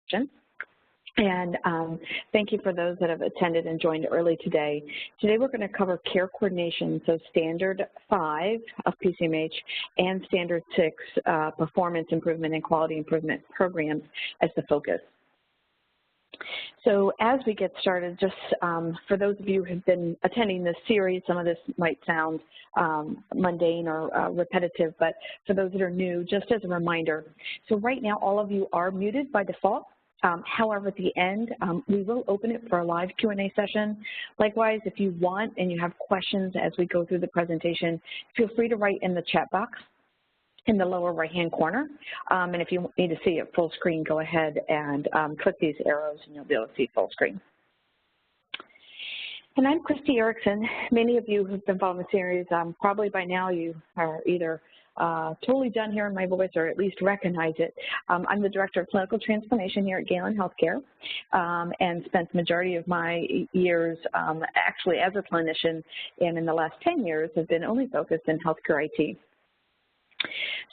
session. And thank you for those that have attended and joined early today. Today we're going to cover care coordination, so Standard 5 of PCMH and Standard 6 performance improvement and quality improvement programs as the focus. So as we get started, just for those of you who have been attending this series, some of this might sound mundane or repetitive, but for those that are new, just as a reminder, so right now all of you are muted by default. However, at the end, we will open it for a live Q&A session. Likewise, if you want and you have questions as we go through the presentation, feel free to write in the chat box in the lower right-hand corner. And if you need to see it full screen, go ahead and click these arrows and you'll be able to see full screen. And I'm Christy Erickson. Many of you who've been following the series, probably by now you are either totally done hearing my voice or at least recognize it. I'm the Director of Clinical Transformation here at Galen Healthcare and spent the majority of my years actually as a clinician, and in the last 10 years have been only focused in healthcare IT.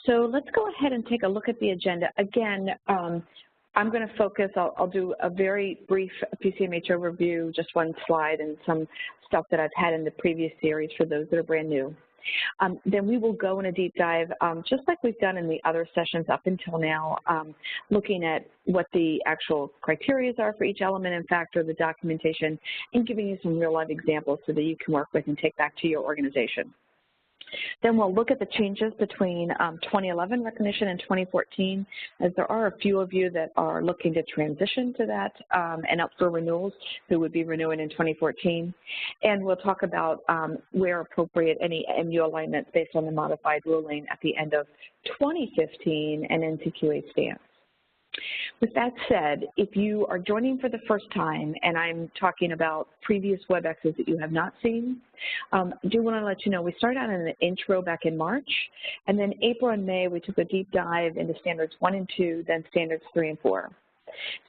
So let's go ahead and take a look at the agenda. Again, I'm going to focus, I'll do a very brief PCMH overview, just one slide and some stuff that I've had in the previous series for those that are brand new. Then we will go in a deep dive, just like we've done in the other sessions up until now, looking at what the actual criteria are for each element and factor of the documentation, and giving you some real-life examples so that you can work with and take back to your organization. Then we'll look at the changes between 2011 recognition and 2014, as there are a few of you that are looking to transition to that and up for renewals who would be renewing in 2014. And we'll talk about where appropriate any MU alignments based on the modified ruling at the end of 2015 and NCQA stance. With that said, if you are joining for the first time and I'm talking about previous WebExes that you have not seen, I do want to let you know we started out in the intro back in March, and then April and May we took a deep dive into Standards 1 and 2, then Standards 3 and 4.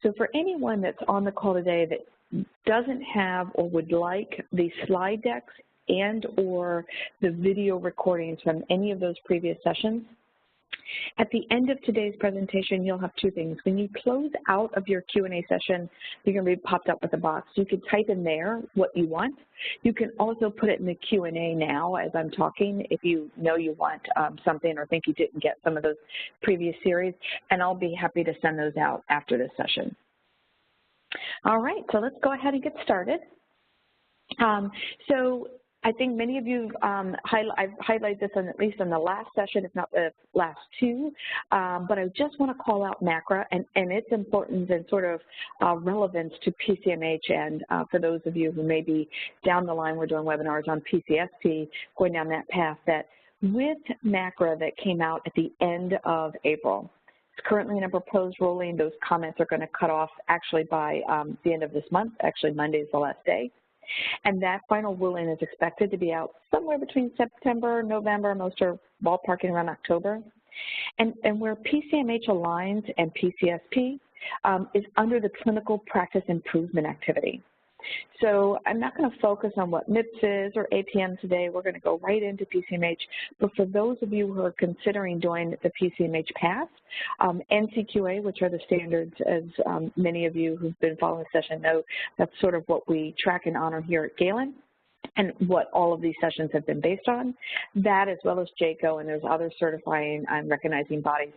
So for anyone that's on the call today that doesn't have or would like the slide decks and or the video recordings from any of those previous sessions, at the end of today's presentation, you'll have two things. When you close out of your Q&A session, you're going to be popped up with a box. You can type in there what you want. You can also put it in the Q&A now as I'm talking if you know you want something or think you didn't get some of those previous series, and I'll be happy to send those out after this session. All right, so let's go ahead and get started. I think many of you, I've highlighted this at least in the last session, if not the last two, but I just want to call out MacRA and its importance and sort of relevance to PCMH, and for those of you who may be down the line, we're doing webinars on PCSP, going down that path, that with MacRA that came out at the end of April, it's currently in a proposed ruling. Those comments are going to cut off actually by the end of this month. Actually, Monday is the last day. And that final ruling is expected to be out somewhere between September, November, most are ballparking around October. And where PCMH aligns and PCSP is under the clinical practice improvement activity. So I'm not going to focus on what MIPS is or APM today. We're going to go right into PCMH. But for those of you who are considering doing the PCMH path, NCQA, which are the standards, as many of you who've been following the session know, that's sort of what we track and honor here at Galen, and what all of these sessions have been based on. That, as well as JCO, and there's other certifying and recognizing bodies,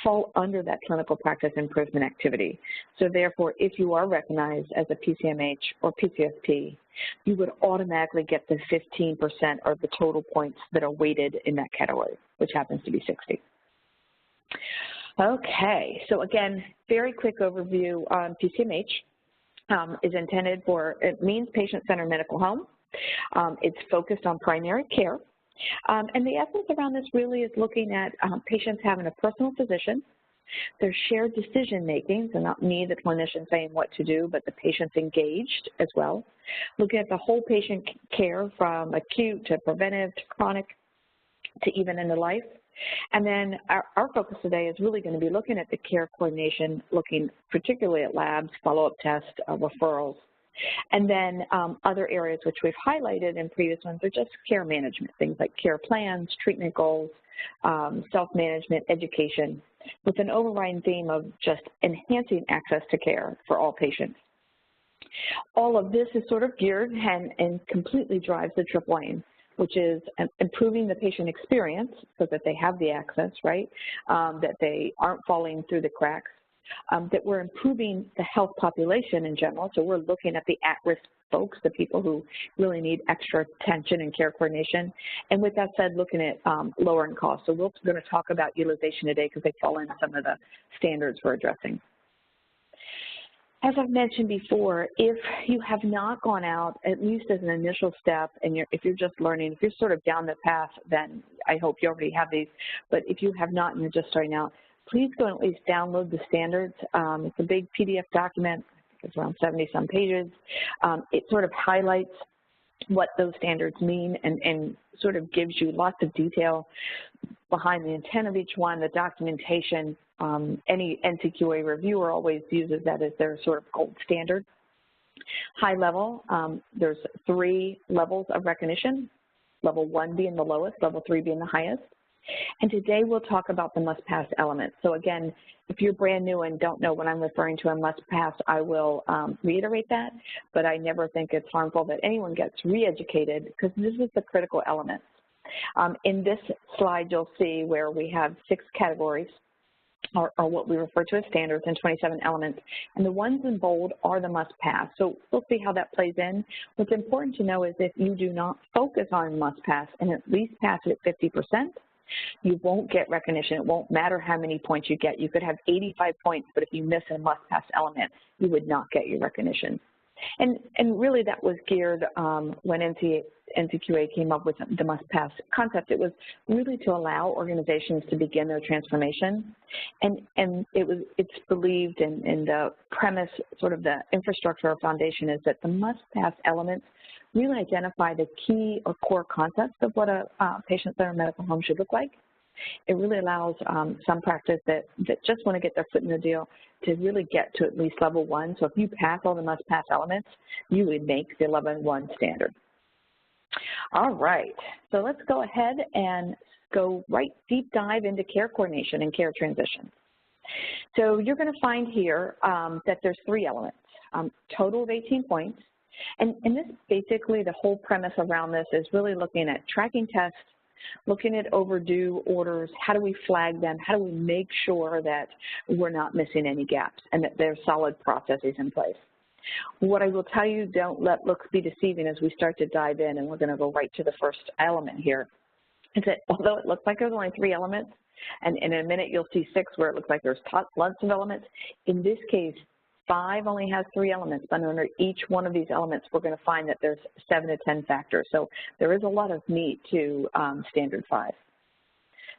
fall under that clinical practice improvement activity. So therefore, if you are recognized as a PCMH or PCSP, you would automatically get the 15% of the total points that are weighted in that category, which happens to be 60. Okay, so again, very quick overview on PCMH. Is intended for, it means patient-centered medical home. It's focused on primary care. And the essence around this really is looking at patients having a personal physician, their shared decision-making, so not me, the clinician, saying what to do, but the patient's engaged as well. Looking at the whole patient care from acute to preventive to chronic to even end of life. And then our focus today is really going to be looking at the care coordination, looking particularly at labs, follow-up tests, referrals, And then other areas which we've highlighted in previous ones are just care management, things like care plans, treatment goals, self-management, education, with an overriding theme of just enhancing access to care for all patients. All of this is sort of geared and completely drives the triple aim, which is improving the patient experience so that they have the access, right, that they aren't falling through the cracks, that we're improving the health population in general, so we're looking at the at-risk folks, the people who really need extra attention and care coordination, and with that said, looking at lowering costs. So we're going to talk about utilization today because they fall into some of the standards we're addressing. As I've mentioned before, if you have not gone out, at least as an initial step, and if you're just learning, if you're sort of down the path, then I hope you already have these, but if you have not and you're just starting out, please go and at least download the standards. It's a big PDF document. I think it's around 70-some pages. It sort of highlights what those standards mean and sort of gives you lots of detail behind the intent of each one, the documentation. Any NCQA reviewer always uses that as their sort of gold standard. High level, there's 3 levels of recognition, level 1 being the lowest, level 3 being the highest. And today we'll talk about the must-pass elements. So again, if you're brand new and don't know what I'm referring to in must-pass, I will reiterate that, but I never think it's harmful that anyone gets re-educated because this is the critical elements. In this slide, you'll see where we have 6 categories, or what we refer to as standards, and 27 elements. And the ones in bold are the must-pass. So we'll see how that plays in. What's important to know is if you do not focus on must-pass and at least pass it at 50%, you won't get recognition. It won't matter how many points you get. You could have 85 points, but if you miss a must-pass element, you would not get your recognition. And really that was geared when NCQA came up with the must-pass concept. It was really to allow organizations to begin their transformation. And it's believed in the premise, sort of the infrastructure or foundation is that the must-pass elements really identify the key or core concepts of what a patient-centered medical home should look like. It really allows some practice that just want to get their foot in the deal to really get to at least level 1. So if you pass all the must-pass elements, you would make the level 1 standard. All right, so let's go ahead and go right deep dive into care coordination and care transition. So you're going to find here that there's 3 elements, total of 18 points. And this basically, the whole premise around this is really looking at tracking tests, looking at overdue orders, how do we flag them, how do we make sure that we're not missing any gaps and that there's solid processes in place. What I will tell you, don't let looks be deceiving as we start to dive in, and we're going to go right to the first element here, is that although it looks like there's only 3 elements, and in a minute you'll see 6 where it looks like there's lots of elements, in this case, 5 only has 3 elements, but under each one of these elements, we're going to find that there's 7 to 10 factors. So there is a lot of meat to standard 5.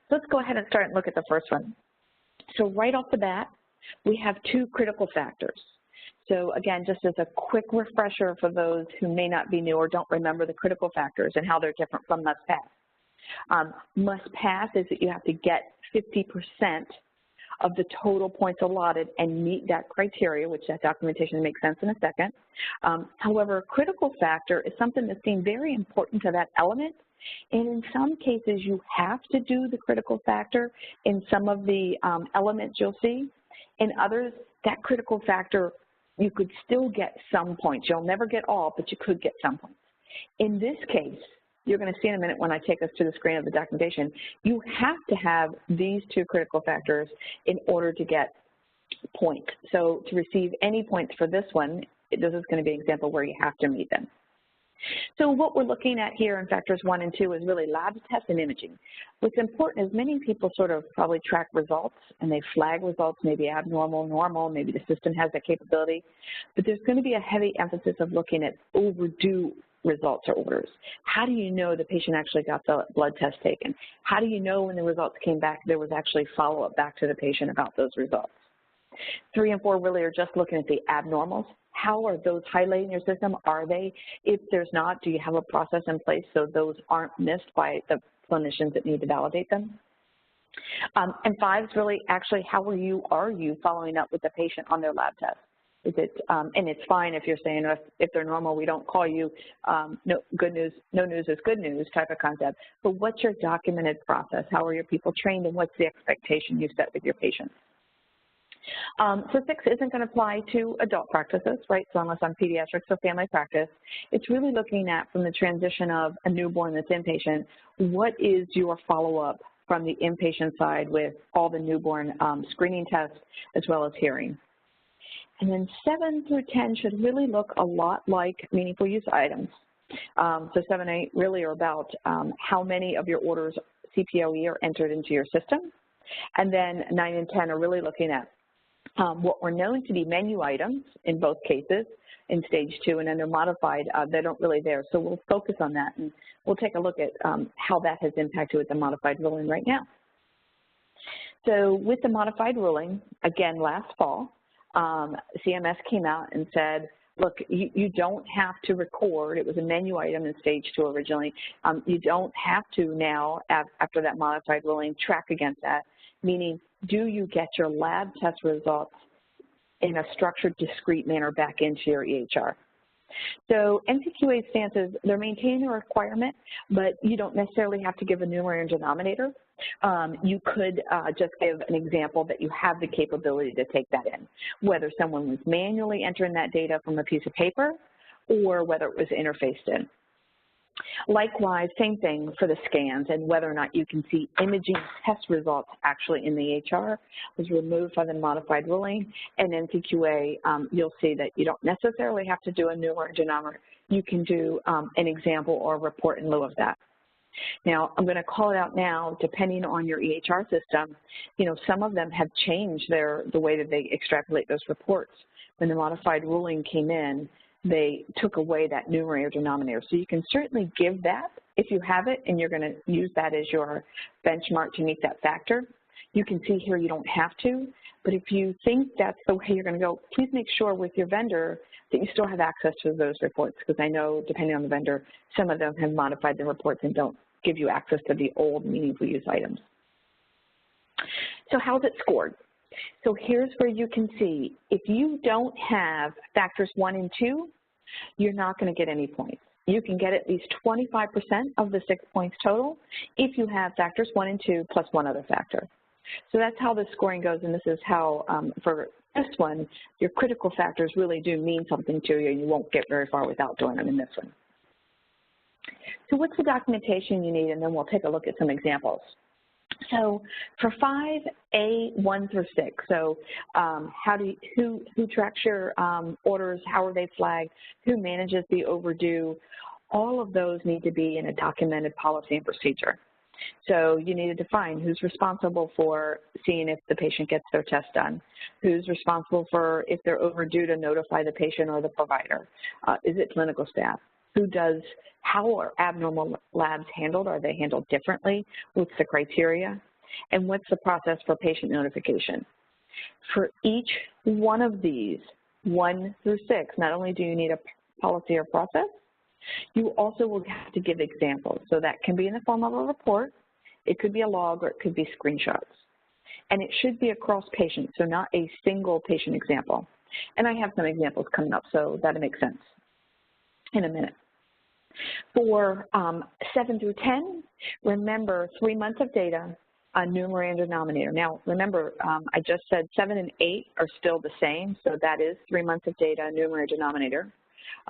So let's go ahead and start and look at the first one. So right off the bat, we have 2 critical factors. So again, just as a quick refresher for those who may not be new or don't remember the critical factors and how they're different from must-pass. Must-pass is that you have to get 50% of the total points allotted and meet that criteria, which that documentation makes sense in a second. However, a critical factor is something that's deemed very important to that element, and in some cases you have to do the critical factor in some of the elements you'll see. In others, that critical factor, you could still get some points. You'll never get all, but you could get some points. In this case, you're going to see in a minute when I take us to the screen of the documentation, you have to have these 2 critical factors in order to get points. So to receive any points for this one, this is going to be an example where you have to meet them. So what we're looking at here in factors 1 and 2 is really lab tests and imaging. What's important is many people sort of probably track results and they flag results, maybe abnormal, normal, maybe the system has that capability, but there's going to be a heavy emphasis of looking at overdue results or orders. How do you know the patient actually got the blood test taken? How do you know when the results came back there was actually follow-up back to the patient about those results? 3 and 4 really are just looking at the abnormals. How are those highlighted in your system? Are they? If there's not, do you have a process in place so those aren't missed by the clinicians that need to validate them? And 5 is really actually how are you following up with the patient on their lab test? Is it, and it's fine if you're saying if they're normal, we don't call you, no good news, no news is good news type of concept. But what's your documented process? How are your people trained, and what's the expectation you set with your patients? So 6 isn't going to apply to adult practices, right, so unless I'm pediatrics or family practice. It's really looking at, from the transition of a newborn that's inpatient, what is your follow-up from the inpatient side with all the newborn screening tests as well as hearing. And then 7 through 10 should really look a lot like meaningful use items. So 7 and 8 really are about how many of your orders CPOE are entered into your system. And then 9 and 10 are really looking at what were known to be menu items in both cases in stage 2, and then they're modified, they don't really there. So we'll focus on that, and we'll take a look at how that has impacted with the modified ruling right now. So with the modified ruling, again, last fall, CMS came out and said, look, you don't have to record, it was a menu item in stage 2 originally, you don't have to now, after that modified ruling, track against that, meaning do you get your lab test results in a structured, discrete manner back into your EHR. So NCQA stance is they're maintaining a requirement, but you don't necessarily have to give a numerator and denominator. You could just give an example that you have the capability to take that in, whether someone was manually entering that data from a piece of paper or whether it was interfaced in. Likewise, same thing for the scans and whether or not you can see imaging test results actually in the EHR was removed by the modified ruling, and NCQA, you'll see that you don't necessarily have to do a numerator and denominator. You can do an example or a report in lieu of that. Now, I'm going to call it out now, depending on your EHR system, you know, some of them have changed the way that they extrapolate those reports. When the modified ruling came in, they took away that numerator denominator. So you can certainly give that if you have it and you're going to use that as your benchmark to meet that factor. You can see here you don't have to, but if you think that's the way you're going to go, please make sure with your vendor that you still have access to those reports, because I know depending on the vendor, some of them have modified the reports and don't give you access to the old meaningful use items. So how's it scored? So here's where you can see, if you don't have factors 1 and 2, you're not going to get any points. You can get at least 25% of the 6 points total if you have factors 1 and 2 plus one other factor. So that's how the scoring goes, and this is how, for this one, your critical factors really do mean something to you, and you won't get very far without doing them in this one. So what's the documentation you need, and then we'll take a look at some examples. So for 5A, 1 through 6, so who tracks your orders, how are they flagged, who manages the overdue, all of those need to be in a documented policy and procedure. So you need to define who's responsible for seeing if the patient gets their test done, who's responsible for if they're overdue to notify the patient or the provider. Is it clinical staff? Who does, how are abnormal labs handled? Are they handled differently? What's the criteria? And what's the process for patient notification? For each one of these, 1 through 6, not only do you need a policy or process, you also will have to give examples. So that can be in the form of a report, it could be a log, or it could be screenshots. And it should be across patients, so not a single patient example. And I have some examples coming up, so that'll make sense in a minute. For 7 through 10, remember 3 months of data, a numerator and denominator. Now, remember, I just said 7 and 8 are still the same, so that is 3 months of data, numerator, denominator.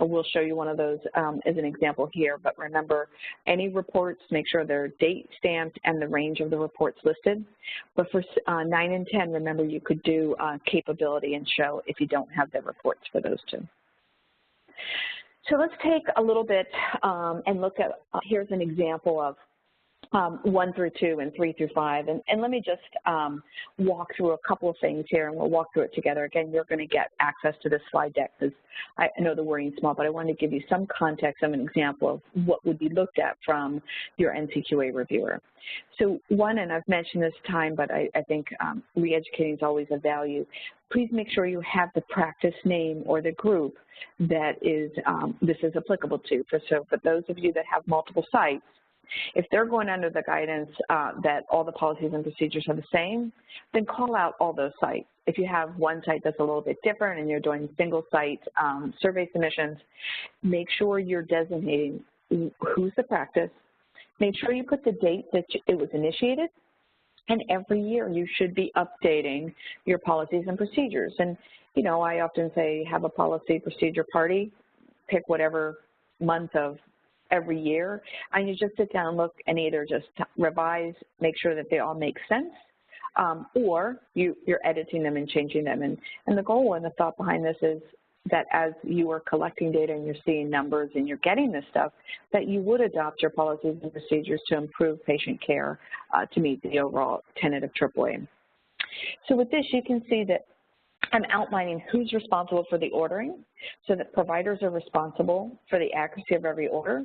We'll show you one of those as an example here, but remember, any reports, make sure they're date stamped and the range of the reports listed. But for 9 and 10, remember, you could do capability and show if you don't have the reports for those two. So let's take a little bit and look at, here's an example of 1 through 2 and 3 through 5. And let me just walk through a couple of things here, and we'll walk through it together. Again, you're going to get access to this slide deck because I know the wording's small, but I wanted to give you some context of an example of what would be looked at from your NCQA reviewer. So one, and I've mentioned this time, but I think re-educating is always a value. Please make sure you have the practice name or the group that is this is applicable to. So for those of you that have multiple sites, If they're going under the guidance that all the policies and procedures are the same, then call out all those sites. If you have one site that's a little bit different and you're doing single site survey submissions, make sure you're designating who's the practice. Make sure you put the date that it was initiated, and every year you should be updating your policies and procedures. And, you know, I often say have a policy procedure party, pick whatever month of every year, and you just sit down and look and either just revise, make sure that they all make sense, or you're editing them and changing them. And the goal and the thought behind this is that as you are collecting data and you're seeing numbers and you're getting this stuff, that you would adopt your policies and procedures to improve patient care to meet the overall tenet of AAA. So with this, you can see that I'm outlining who's responsible for the ordering, so that providers are responsible for the accuracy of every order.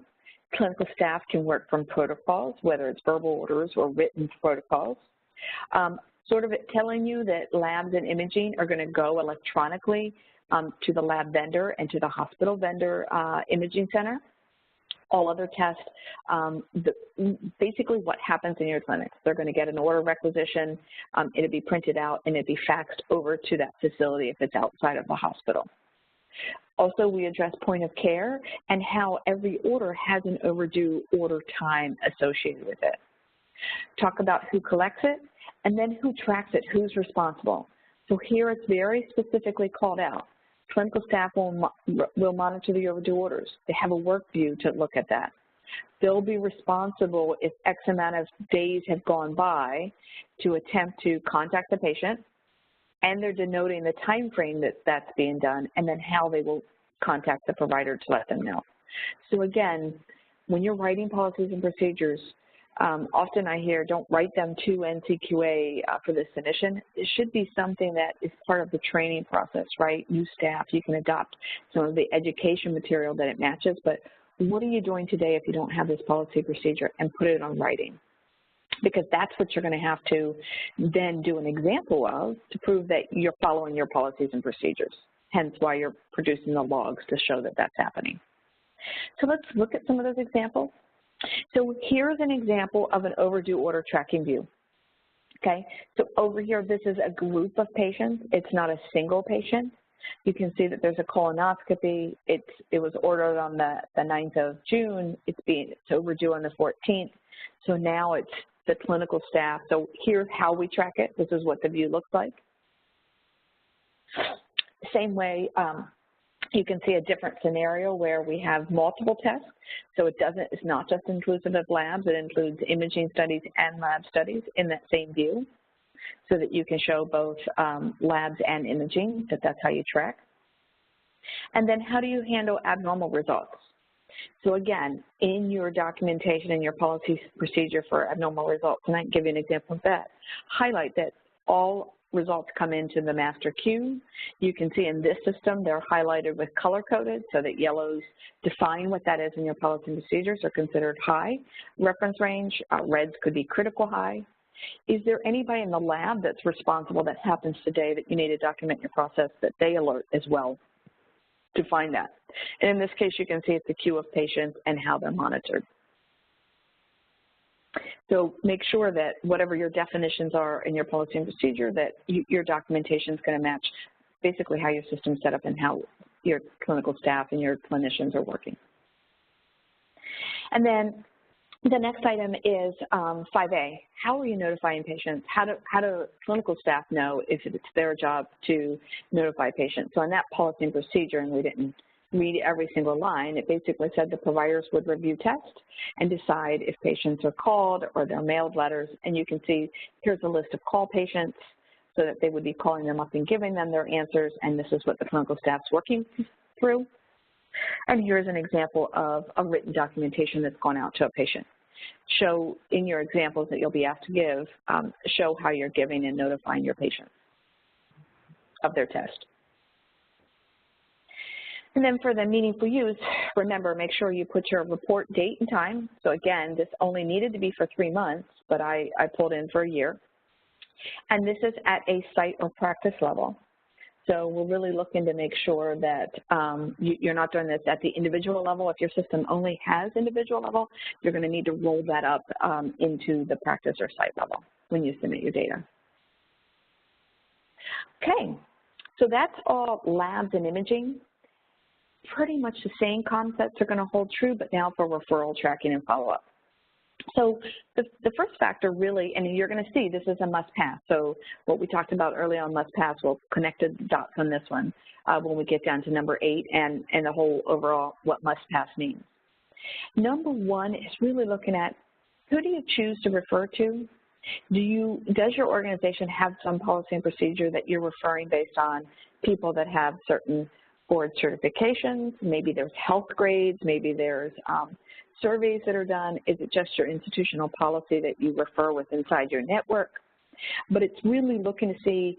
Clinical staff can work from protocols, whether it's verbal orders or written protocols. Sort of telling you that labs and imaging are going to go electronically to the lab vendor and to the hospital vendor imaging center. All other tests, basically what happens in your clinics, they're going to get an order requisition, it'll be printed out, and it'll be faxed over to that facility if it's outside of the hospital. Also, we address point of care and how every order has an overdue order time associated with it. Talk about who collects it, and then who tracks it, who's responsible. So here it's very specifically called out. Clinical staff will monitor the overdue orders. They have a work view to look at that. They'll be responsible if X amount of days have gone by to attempt to contact the patient, and they're denoting the time frame that that's being done, and then how they will contact the provider to let them know. So again, when you're writing policies and procedures, often I hear, don't write them to NCQA for this submission. It should be something that is part of the training process, right? New staff, you can adopt some of the education material that it matches, but what are you doing today if you don't have this policy procedure, and put it on writing? Because that's what you're going to have to then do an example of to prove that you're following your policies and procedures, hence why you're producing the logs to show that that's happening. So let's look at some of those examples. So here's an example of an overdue order tracking view. Okay, so over here, this is a group of patients. It's not a single patient. You can see that there's a colonoscopy. It was ordered on the 9th of June. It's overdue on the 14th. So now it's the clinical staff. So here's how we track it. This is what the view looks like. Same way, you can see a different scenario where we have multiple tests. So it's not just inclusive of labs, it includes imaging studies and lab studies in that same view, so that you can show both labs and imaging, that's how you track. And then how do you handle abnormal results? So again, in your documentation and your policy procedure for abnormal results, and I can give you an example of that, highlight that all results come into the master queue. You can see in this system they're highlighted with color-coded so that yellows define what that is in your policy and procedures are considered high. Reference range, reds could be critical high. Is there anybody in the lab that's responsible that happens today that you need to document your process that they alert as well to find that? And in this case, you can see it's a queue of patients and how they're monitored. So make sure that whatever your definitions are in your policy and procedure, that your documentation is going to match basically how your system's set up and how your clinical staff and your clinicians are working. And then the next item is 5A. How are you notifying patients? How do clinical staff know if it's their job to notify patients? So in that policy and procedure, and we didn't read every single line, it basically said the providers would review tests and decide if patients are called or they're mailed letters. And you can see here's a list of call patients so that they would be calling them up and giving them their answers, and this is what the clinical staff's working through. And here's an example of a written documentation that's gone out to a patient. Show in your examples that you'll be asked to give, show how you're giving and notifying your patients of their test. And then for the meaningful use, remember, make sure you put your report date and time. So again, this only needed to be for 3 months, but I pulled in for a year. And this is at a site or practice level. So we're really looking to make sure that you're not doing this at the individual level. If your system only has individual level, you're going to need to roll that up into the practice or site level when you submit your data. Okay, so that's all labs and imaging. Pretty much the same concepts are going to hold true, but now for referral, tracking, and follow-up. So the first factor really, and you're going to see this is a must-pass. So what we talked about earlier on must-pass, we'll connect the dots on this one when we get down to number 8 and the whole overall what must-pass means. Number 1 is really looking at who do you choose to refer to? Does your organization have some policy and procedure that you're referring based on people that have certain board certifications? Maybe there's health grades, maybe there's surveys that are done. Is it just your institutional policy that you refer with inside your network? But it's really looking to see,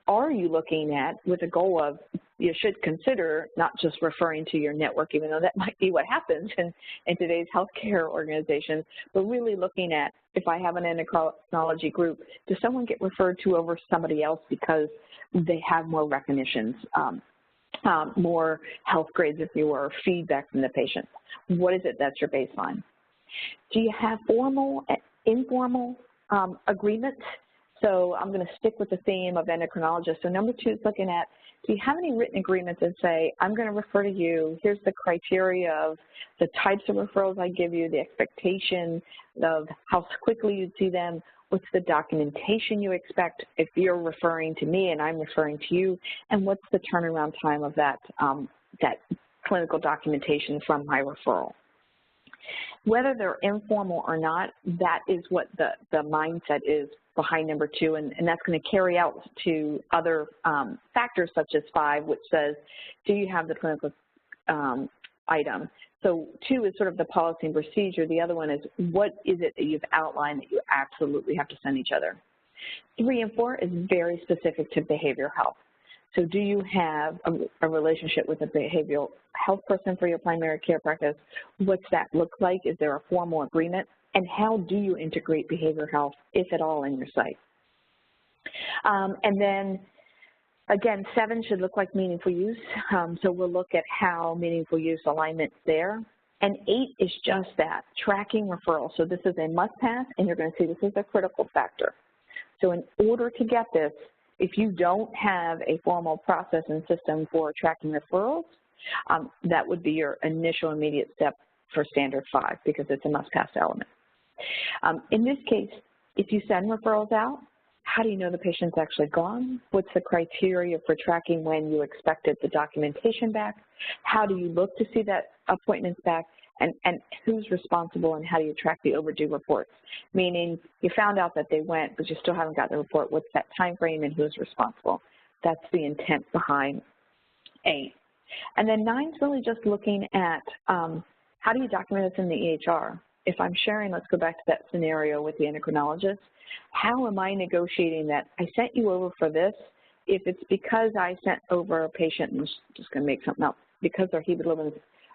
are you looking at, with a goal of, you should consider not just referring to your network, even though that might be what happens in today's healthcare organizations, but really looking at, if I have an endocrinology group, does someone get referred to over somebody else because they have more recognitions, more health grades, if you will, or feedback from the patient? What is it that's your baseline? Do you have formal, informal agreements? So I'm going to stick with the theme of endocrinologists. So number 2 is looking at, do you have any written agreements that say, I'm going to refer to you, here's the criteria of the types of referrals I give you, the expectation of how quickly you'd see them, what's the documentation you expect if you're referring to me and I'm referring to you, and what's the turnaround time of that, that clinical documentation from my referral. Whether they're informal or not, that is what the mindset is behind number 2, and that's going to carry out to other factors such as 5, which says, do you have the clinical item? So 2 is sort of the policy and procedure. The other one is, what is it that you've outlined that you absolutely have to send each other? 3 and 4 is very specific to behavioral health. So do you have a relationship with a behavioral health person for your primary care practice? What's that look like? Is there a formal agreement? And how do you integrate behavioral health, if at all, in your site? And then, again, 7 should look like meaningful use. So we'll look at how meaningful use alignment's there. And 8 is just that, tracking referrals. So this is a must-pass, and you're going to see this is a critical factor. So in order to get this, if you don't have a formal process and system for tracking referrals, that would be your initial immediate step for standard 5, because it's a must-pass element. In this case, if you send referrals out, how do you know the patient's actually gone? What's the criteria for tracking when you expected the documentation back? How do you look to see that appointment's back? And who's responsible, and how do you track the overdue reports? Meaning, you found out that they went, but you still haven't got the report. What's that time frame, and who's responsible? That's the intent behind 8. And then 9 is really just looking at how do you document this in the EHR? If I'm sharing, let's go back to that scenario with the endocrinologist. How am I negotiating that I sent you over for this? If it's because I sent over a patient, and I'm just going to make something up, because their hemoglobin is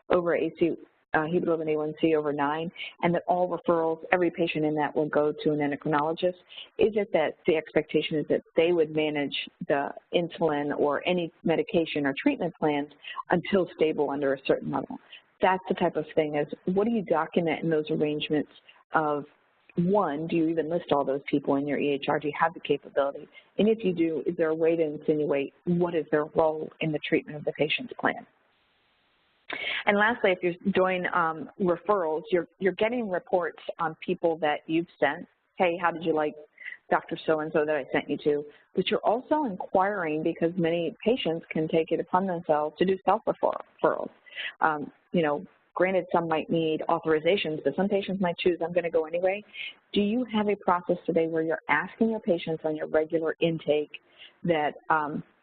over hemoglobin A1C over 9, and that all referrals, every patient in that will go to an endocrinologist, is it that the expectation is that they would manage the insulin or any medication or treatment plans until stable under a certain level? That's the type of thing is, what do you document in those arrangements of, 1, do you even list all those people in your EHR? Do you have the capability? And if you do, is there a way to insinuate what is their role in the treatment of the patient's plan? And lastly, if you're doing referrals, you're getting reports on people that you've sent. Hey, how did you like Dr. So-and-so that I sent you to? But you're also inquiring, because many patients can take it upon themselves to do self-referrals. You know, granted, some might need authorizations, but some patients might choose, I'm going to go anyway. Do you have a process today where you're asking your patients on your regular intake that,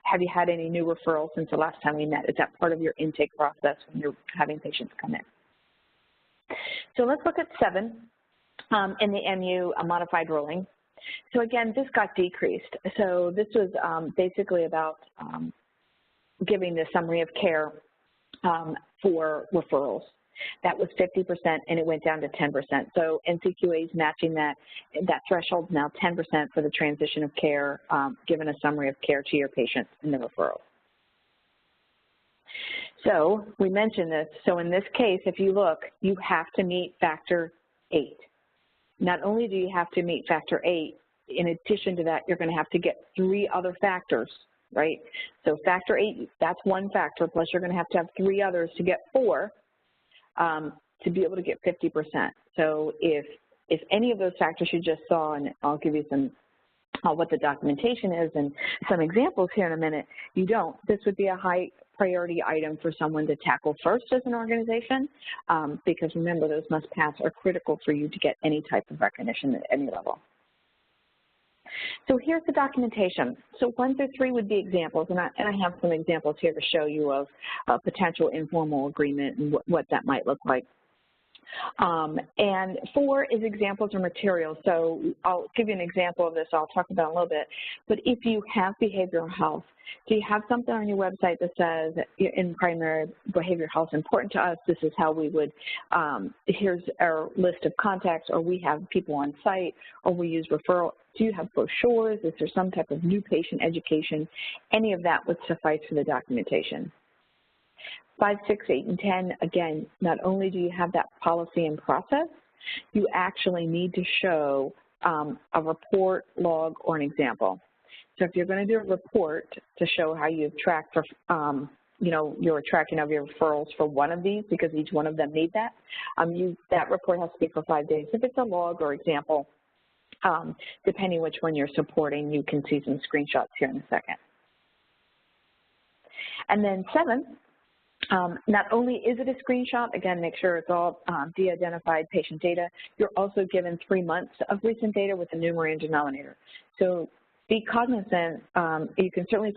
have you had any new referrals since the last time we met? Is that part of your intake process when you're having patients come in? So let's look at 7 in the MU, a modified ruling. So again, this got decreased. So this was basically about giving the summary of care for referrals. That was 50%, and it went down to 10%. So NCQA is matching that. That threshold is now 10% for the transition of care, given a summary of care to your patients in the referral. So we mentioned this. So in this case, if you look, you have to meet factor 8. Not only do you have to meet factor 8, in addition to that, you're going to have to get 3 other factors, right? So factor 8, that's one factor, plus you're going to have 3 others to get 4 to be able to get 50%. So if any of those factors you just saw, and I'll give you some what the documentation is and some examples here in a minute, you don't, this would be a high priority item for someone to tackle first as an organization, because remember, those must pass are critical for you to get any type of recognition at any level. So here's the documentation. So 1 through 3 would be examples, and I have some examples here to show you of a potential informal agreement and what that might look like. And 4 is examples or materials. So I'll give you an example of this. I'll talk about it a little bit. But if you have behavioral health, do you have something on your website that says, in primary behavioral health important to us, this is how we would, here's our list of contacts, or we have people on site, or we use referral. Do you have brochures? Is there some type of new patient education? Any of that would suffice for the documentation. 5, 6, 8, and 10, again, not only do you have that policy and process, you actually need to show a report, log, or an example. So if you're going to do a report to show how you've tracked for, your tracking of your referrals for one of these, because each one of them need that, that report has to be for 5 days. If it's a log or example, depending which one you're supporting, you can see some screenshots here in a second. And then 7, not only is it a screenshot, again, make sure it's all de-identified patient data, you're also given 3 months of recent data with a numerator and denominator. So be cognizant, you can certainly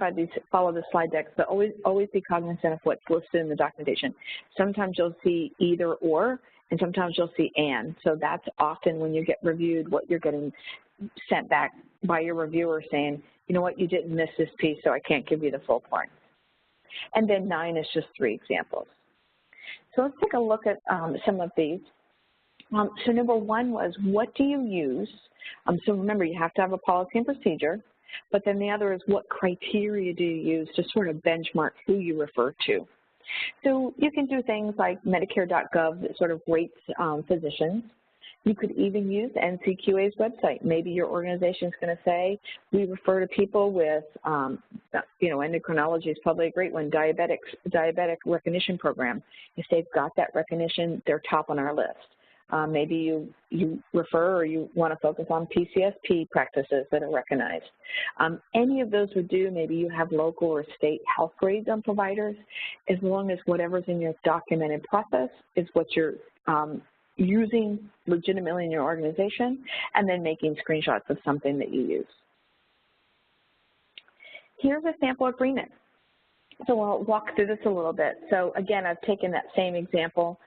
follow the slide decks, but always be cognizant of what's listed in the documentation. Sometimes you'll see either or, and sometimes you'll see and. So that's often when you get reviewed, what you're getting sent back by your reviewer saying, you know what, you didn't miss this piece, so I can't give you the full point. And then 9 is just 3 examples. So let's take a look at some of these. So number 1 was, what do you use? So remember, you have to have a policy and procedure, but then the other is, what criteria do you use to sort of benchmark who you refer to? So you can do things like Medicare.gov that sort of rates physicians. You could even use NCQA's website. Maybe your organization is going to say, we refer to people with, endocrinology is probably a great one, diabetic recognition program. If they've got that recognition, they're top on our list. Maybe you refer, or you want to focus on PCSP practices that are recognized. Any of those would do. Maybe you have local or state health grades on providers, as long as whatever's in your documented process is what you're using legitimately in your organization, and then making screenshots of something that you use. Here's a sample agreement. So I'll walk through this a little bit. So again, I've taken that same example.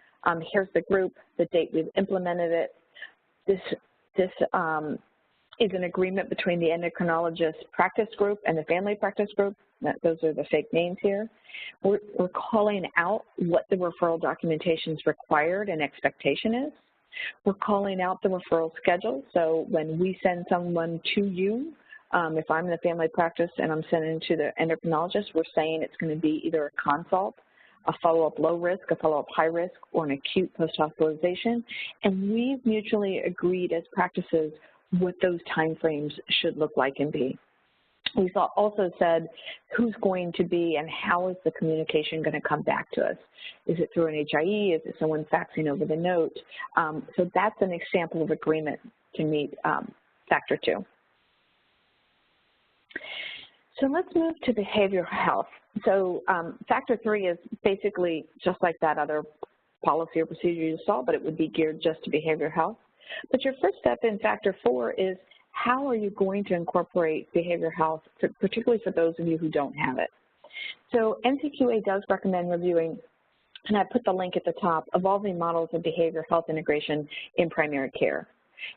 Here's the group, the date we've implemented it. This is an agreement between the endocrinologist practice group and the family practice group. Those are the fake names here. We're calling out what the referral documentation is required and expectation is. We're calling out the referral schedule. So when we send someone to you, if I'm in the family practice and I'm sending to the endocrinologist, we're saying it's going to be either a consult, a follow-up low risk, a follow-up high risk, or an acute post-hospitalization. And we've mutually agreed as practices what those timeframes should look like and be. We've also said who's going to be and how is the communication going to come back to us. Is it through an HIE? Is it someone faxing over the note? So that's an example of agreement to meet factor 2. So let's move to behavioral health. So factor 3 is basically just like that other policy or procedure you saw, but it would be geared just to behavioral health. But your first step in factor 4 is, how are you going to incorporate behavioral health, particularly for those of you who don't have it? So NCQA does recommend reviewing, and I put the link at the top, evolving models of behavioral health integration in primary care.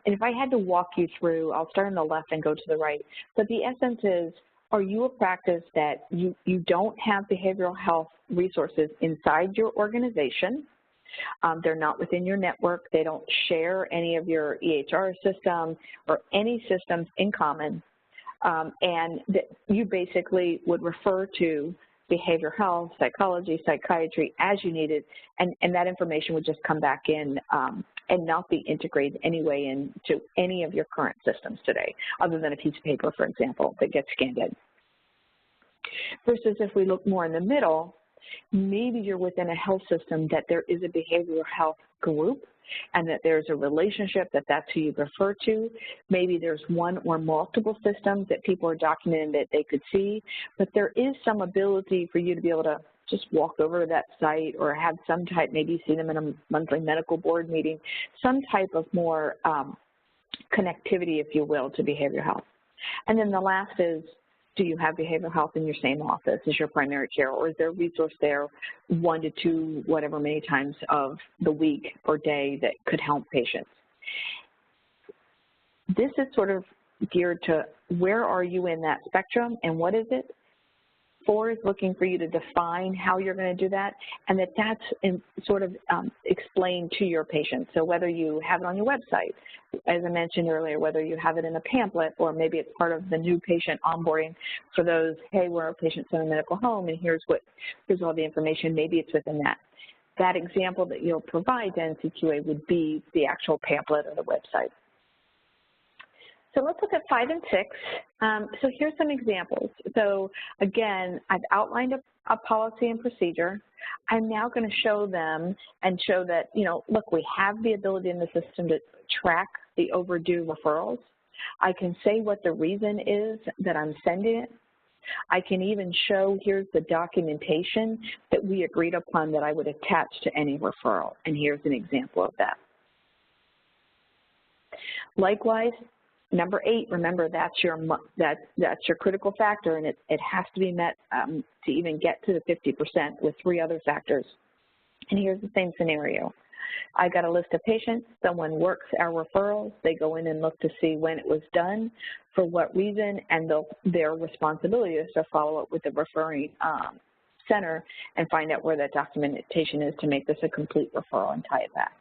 And if I had to walk you through, I'll start on the left and go to the right, but the essence is, are you a practice that you don't have behavioral health resources inside your organization? They're not within your network. They don't share any of your EHR system or any systems in common. And you basically would refer to behavioral health, psychology, psychiatry as you needed, and that information would just come back in and not be integrated anyway into any of your current systems today, other than a piece of paper, for example, that gets scanned in. Versus if we look more in the middle, maybe you're within a health system that there is a behavioral health group and that there's a relationship that's who you refer to. Maybe there's one or multiple systems that people are documenting that they could see, but there is some ability for you to be able to just walk over to that site or have some type, maybe see them in a monthly medical board meeting, some type of more connectivity, if you will, to behavioral health. And then the last is, do you have behavioral health in your same office as your primary care, or is there a resource there 1 to 2, whatever many times of the week or day that could help patients? This is sort of geared to where are you in that spectrum and what is it? 4 is looking for you to define how you're going to do that, and that's sort of explained to your patients. So whether you have it on your website, as I mentioned earlier, whether you have it in a pamphlet, or maybe it's part of the new patient onboarding for those, hey, we're a patient-centered medical home, and here's all the information. Maybe it's within that. That example that you'll provide to NCQA would be the actual pamphlet or the website. So let's look at 5 and 6. So here's some examples. So again, I've outlined a policy and procedure. I'm now going to show them and show that, look, we have the ability in the system to track the overdue referrals. I can say what the reason is that I'm sending it. I can even show here's the documentation that we agreed upon that I would attach to any referral, and here's an example of that. Likewise, number 8, remember that's your critical factor, and it has to be met to even get to the 50% with 3 other factors. And here's the same scenario. I got a list of patients, someone works our referrals, they go in and look to see when it was done, for what reason, and their responsibility is to follow up with the referring center and find out where that documentation is to make this a complete referral and tie it back.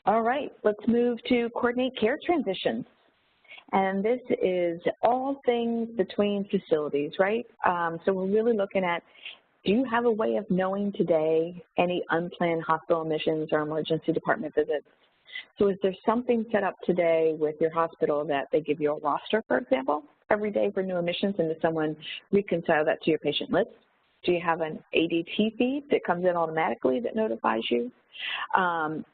All right, let's move to coordinate care transitions. And this is all things between facilities, right? So we're really looking at, do you have a way of knowing today any unplanned hospital admissions or emergency department visits? So is there something set up today with your hospital that they give you a roster, for example, every day for new admissions, and does someone reconcile that to your patient list? Do you have an ADT feed that comes in automatically that notifies you?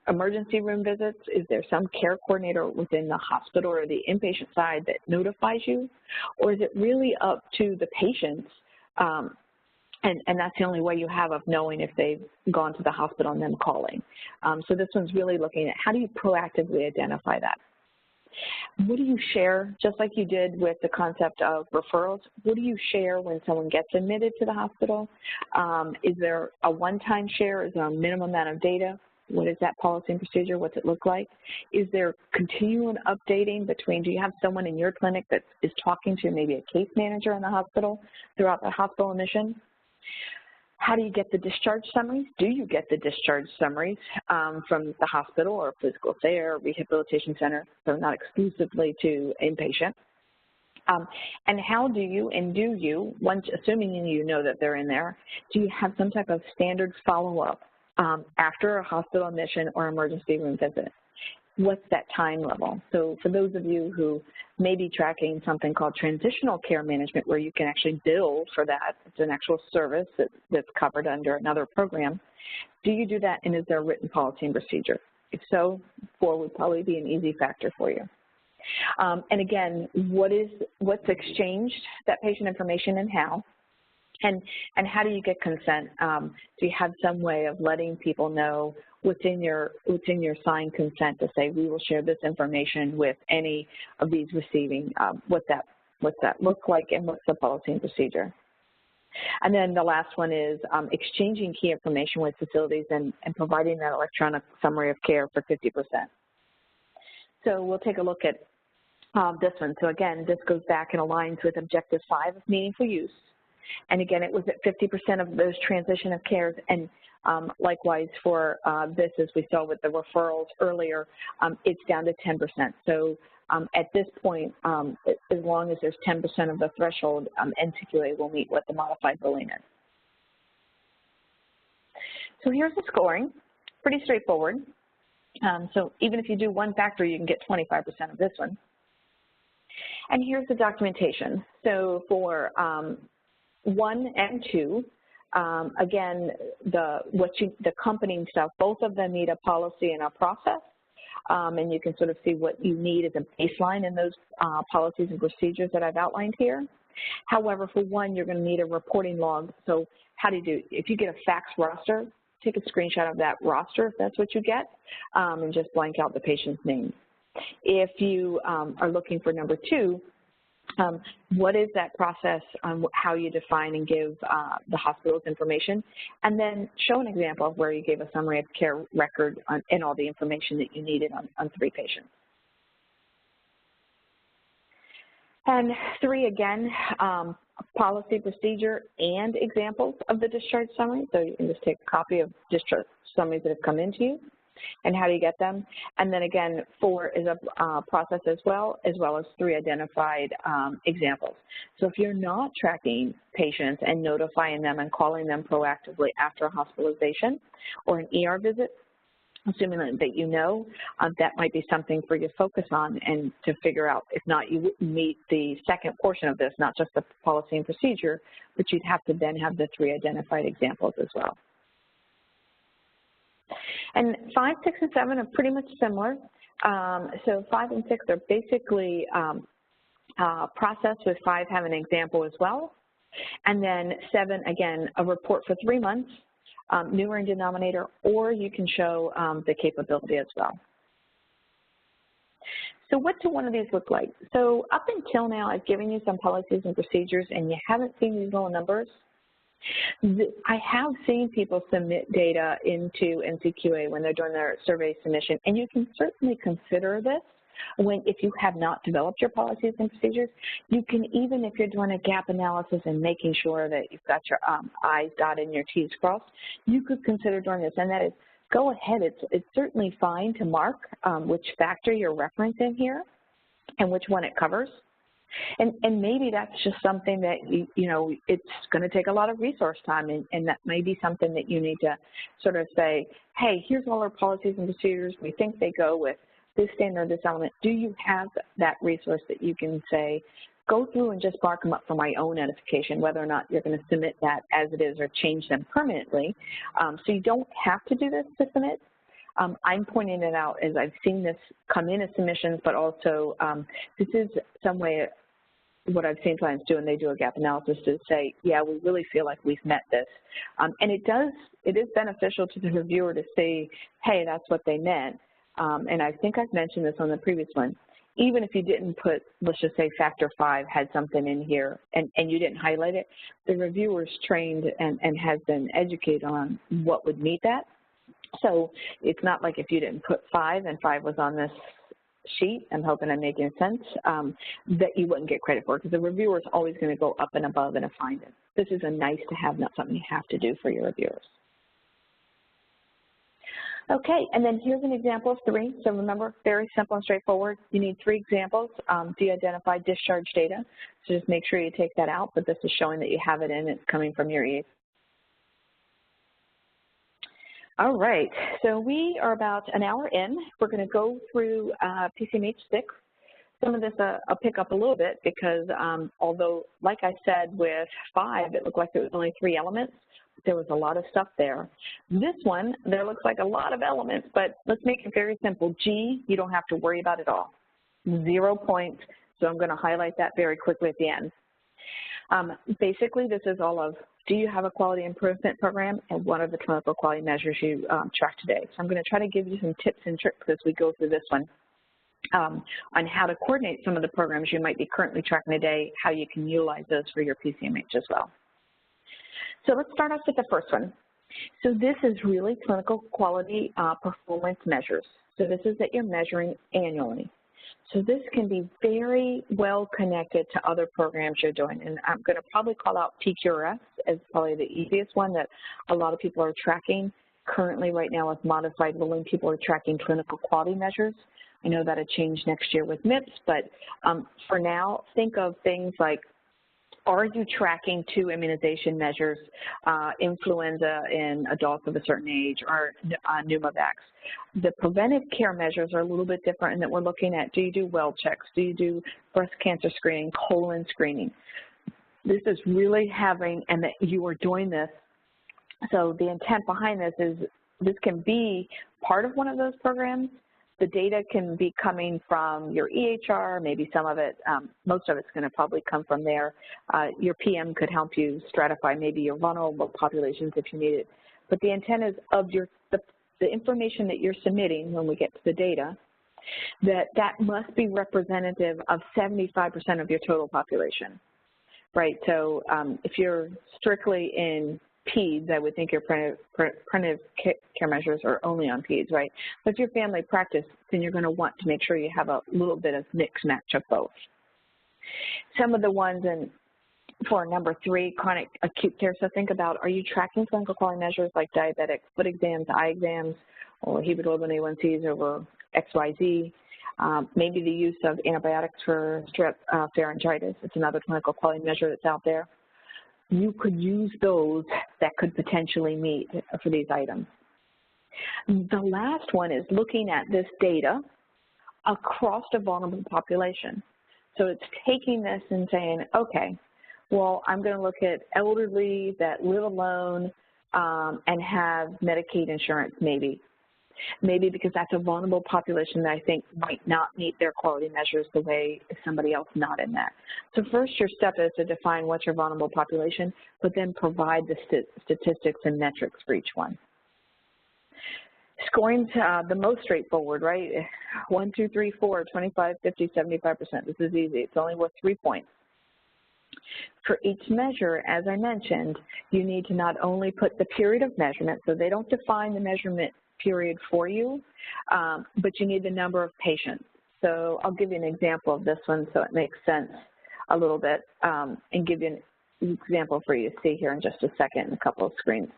Emergency room visits, is there some care coordinator within the hospital or the inpatient side that notifies you? Or is it really up to the patients, and that's the only way you have of knowing if they've gone to the hospital and them calling? So this one's really looking at how do you proactively identify that? What do you share, just like you did with the concept of referrals, what do you share when someone gets admitted to the hospital? Is there a one-time share? Is there a minimum amount of data? What is that policy and procedure? What's it look like? Is there continual updating between, do you have someone in your clinic that is talking to maybe a case manager in the hospital throughout the hospital admission? How do you get the discharge summaries? Do you get the discharge summaries from the hospital or physical therapy, rehabilitation center, so not exclusively to inpatient? And how do you, once assuming you know that they're in there, do you have some type of standard follow-up after a hospital admission or emergency room visit? What's that time level? So for those of you who may be tracking something called transitional care management, where you can actually bill for that, it's an actual service that's covered under another program, do you do that, and is there a written policy and procedure? If so, 4 would probably be an easy factor for you. And again, what's exchanged, that patient information, and how? And how do you get consent? Do you have some way of letting people know within your signed consent to say we will share this information with any of these receiving? What's that look like, and what's the policy and procedure? And then the last one is exchanging key information with facilities and providing that electronic summary of care for 50%. So we'll take a look at this one. So again, this goes back and aligns with Objective 5 of meaningful use. And again, it was at 50% of those transition of cares, and likewise for this, as we saw with the referrals earlier, it's down to 10%. So at this point, as long as there's 10% of the threshold, NCQA will meet what the modified billing is. So here's the scoring, pretty straightforward. So even if you do one factor, you can get 25% of this one. And here's the documentation. So for 1 and 2, again, the accompanying stuff, both of them need a policy and a process. And you can sort of see what you need as a baseline in those policies and procedures that I've outlined here. However, for 1, you're going to need a reporting log. So how do you do? If you get a fax roster, take a screenshot of that roster if that's what you get, and just blank out the patient's name. If you are looking for number 2, what is that process on how you define and give the hospital's information, and then show an example of where you gave a summary of care record and all the information that you needed on 3 patients. And 3, again, policy, procedure, and examples of the discharge summary. So you can just take a copy of discharge summaries that have come into you and how do you get them. And then again, 4 is a process as well as 3 identified examples. So if you're not tracking patients and notifying them and calling them proactively after a hospitalization or an ER visit, assuming that you know, that might be something for you to focus on and to figure out. If not, you wouldn't meet the second portion of this, not just the policy and procedure, but you'd have to then have the 3 identified examples as well. And 5, 6, and 7 are pretty much similar. So 5 and 6 are basically processed, with 5 having an example as well. And then 7, again, a report for 3 months, numerator and denominator, or you can show the capability as well. So what do one of these look like? So up until now, I've given you some policies and procedures, and you haven't seen these little numbers. I have seen people submit data into NCQA when they're doing their survey submission, and you can certainly consider this if you have not developed your policies and procedures. You can, even if you're doing a gap analysis and making sure that you've got your I's dotted and your T's crossed, you could consider doing this, and that is, go ahead. It's certainly fine to mark which factor you're referencing here and which one it covers. And maybe that's just something that, you know, it's going to take a lot of resource time, and that may be something that you need to sort of say, hey, here's all our policies and procedures. We think they go with this standard, this element. Do you have that resource that you can say, go through and just mark them up for my own edification, whether or not you're going to submit that as it is or change them permanently. So you don't have to do this to submit. I'm pointing it out as I've seen this come in as submissions, but also this is some way what I've seen clients do, and they do a gap analysis to say, yeah, we really feel like we've met this. And it is beneficial to the reviewer to say, hey, that's what they meant. And I think I've mentioned this on the previous one. Even if you didn't put, let's just say factor 5 had something in here and you didn't highlight it, the reviewer's trained and has been educated on what would meet that. So it's not like if you didn't put 5 and 5 was on this sheet, I'm hoping I'm making sense, that you wouldn't get credit for it, because the reviewer is always going to go up and above and find it. This is a nice to have, not something you have to do for your reviewers. Okay, and then here's an example of 3. So remember, very simple and straightforward. You need 3 examples, de-identified discharge data. So just make sure you take that out, but this is showing that you have it in, it's coming from your EA. All right, so we are about an hour in. We're going to go through PCMH 6. Some of this I'll pick up a little bit because although, like I said, with 5, it looked like there was only 3 elements. There was a lot of stuff there. This one, there looks like a lot of elements, but let's make it very simple. G, you don't have to worry about it all. 0 points, so I'm going to highlight that very quickly at the end. Basically, this is all of, do you have a quality improvement program, and what are the clinical quality measures you track today? So I'm going to try to give you some tips and tricks as we go through this one on how to coordinate some of the programs you might be currently tracking today, how you can utilize those for your PCMH as well. So let's start off with the first one. So this is really clinical quality performance measures. So this is that you're measuring annually. So this can be very well connected to other programs you're doing. And I'm going to probably call out PQRS as probably the easiest one that a lot of people are tracking. Currently right now with modified ruling, people are tracking clinical quality measures. I know that'll change next year with MIPS, but for now, think of things like, are you tracking 2 immunization measures, influenza in adults of a certain age, or pneumovax? The preventive care measures are a little bit different in that we're looking at, do you do well checks? Do you do breast cancer screening, colon screening? This is really having, and that you are doing this. So the intent behind this is this can be part of one of those programs. The data can be coming from your EHR, maybe some of it, most of it's going to probably come from there. Your PM could help you stratify maybe your vulnerable populations if you need it. But the intent is of the information that you're submitting when we get to the data, that must be representative of 75% of your total population, right? So if you're strictly in PEDS, I would think your preventive care measures are only on PEDS, right? But if you're family practice, then you're going to want to make sure you have a little bit of mix match of both. Some of the ones for number 3, chronic acute care, so think about, are you tracking clinical quality measures like diabetic foot exams, eye exams, or hemoglobin A1Cs over XYZ? Maybe the use of antibiotics for strep pharyngitis. It's another clinical quality measure that's out there. You could use those that could potentially meet for these items. The last one is looking at this data across the vulnerable population. So it's taking this and saying, okay, well, I'm going to look at elderly that live alone and have Medicaid insurance maybe. Maybe because that's a vulnerable population that I think might not meet their quality measures the way somebody else not in that. So first your step is to define what's your vulnerable population, but then provide the statistics and metrics for each one. Scoring's the most straightforward, right? 1, 2, 3, 4, 25, 50, 75%. This is easy. It's only worth 3 points. For each measure, as I mentioned, you need to not only put the period of measurement, so they don't define the measurement period for you, but you need the number of patients. So I'll give you an example of this one so it makes sense a little bit, and give you an example for you to see here in just a second in a couple of screens.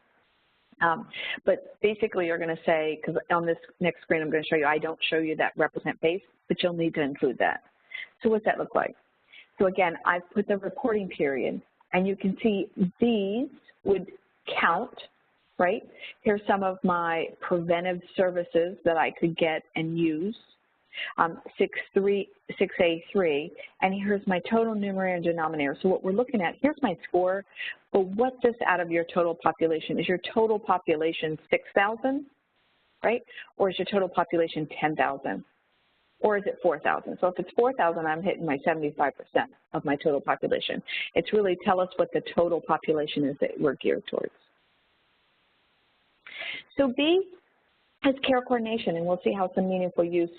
But basically you're going to say, because on this next screen I'm going to show you, I don't show you that represent base, but you'll need to include that. So what's that look like? So again, I've put the reporting period, and you can see these would count, right? Here's some of my preventive services that I could get and use, 6A3, and here's my total numerator and denominator. So what we're looking at, here's my score, but what's this out of your total population? Is your total population 6,000, right? Or is your total population 10,000? Or is it 4,000? So if it's 4,000, I'm hitting my 75% of my total population. It's really tell us what the total population is that we're geared towards. So B is care coordination, and we'll see how some meaningful use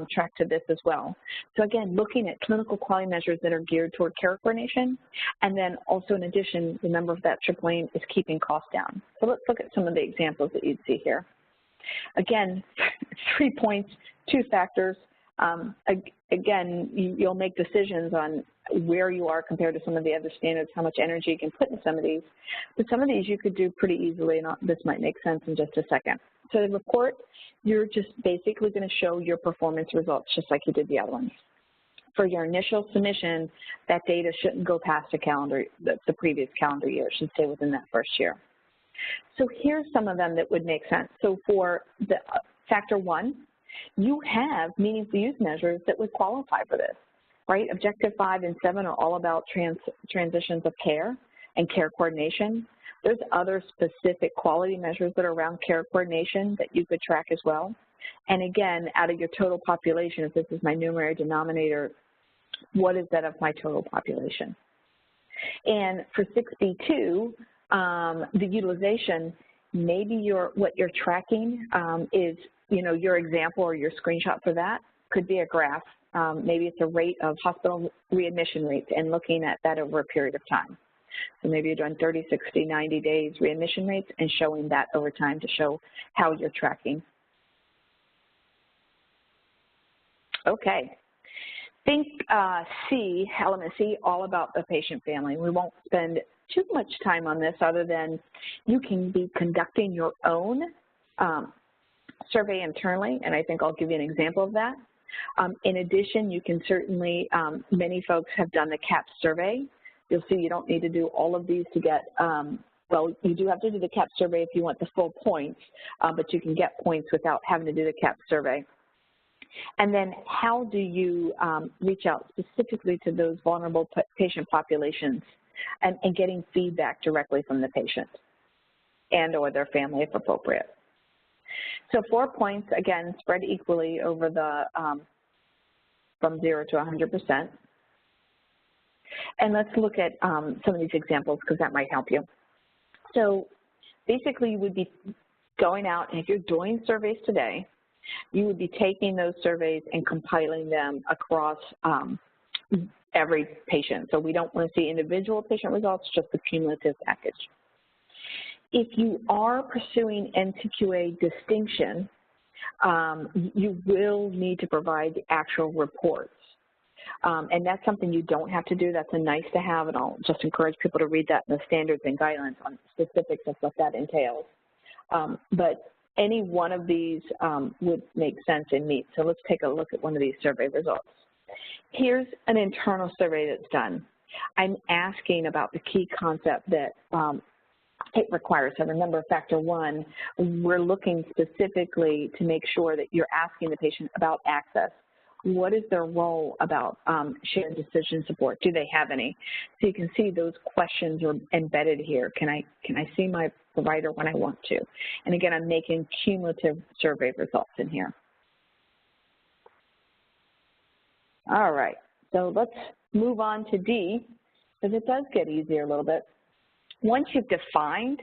track to this as well. So again, looking at clinical quality measures that are geared toward care coordination, and then also in addition, remember that triple aim is keeping costs down. So let's look at some of the examples that you'd see here. Again, 3 points, 2 factors. Again, you'll make decisions on where you are compared to some of the other standards, how much energy you can put in some of these. But some of these you could do pretty easily, and this might make sense in just a second. So the report, you're just basically going to show your performance results just like you did the other ones. For your initial submission, that data shouldn't go past the previous calendar year. It should stay within that first year. So here's some of them that would make sense. So for the factor 1, you have meaningful use measures that would qualify for this, right? Objective 5 and 7 are all about transitions of care and care coordination. There's other specific quality measures that are around care coordination that you could track as well. And again, out of your total population, if this is my numerator denominator, what is that of my total population? And for 6B2, the utilization, maybe what you're tracking is, your example or your screenshot for that could be a graph. Maybe it's a rate of hospital readmission rates and looking at that over a period of time. So maybe you're doing 30, 60, 90 days readmission rates and showing that over time to show how you're tracking. Okay, Think C, element C, all about the patient family. We won't spend too much time on this other than you can be conducting your own survey internally, and I think I'll give you an example of that. In addition, you can certainly, many folks have done the CAP survey. You'll see you don't need to do all of these to get, well, you do have to do the CAP survey if you want the full points, but you can get points without having to do the CAP survey. And then how do you reach out specifically to those vulnerable patient populations and getting feedback directly from the patient and or their family if appropriate. So 4 points, again, spread equally over the from 0 to 100%. And let's look at some of these examples because that might help you. So basically you would be going out, and if you're doing surveys today, you would be taking those surveys and compiling them across every patient. So we don't want to see individual patient results, just the cumulative package. If you are pursuing NCQA distinction, you will need to provide the actual reports. And that's something you don't have to do. That's a nice to have, and I'll just encourage people to read that in the standards and guidelines on specifics of what that entails. But any one of these would make sense and meet. So let's take a look at one of these survey results. Here's an internal survey that's done. I'm asking about the key concept that it requires. So remember, factor 1, we're looking specifically to make sure that you're asking the patient about access. What is their role about shared decision support? Do they have any? So you can see those questions are embedded here. Can I see my provider when I want to? And again, I'm making cumulative survey results in here. All right, so let's move on to D, because it does get easier a little bit. Once you've defined,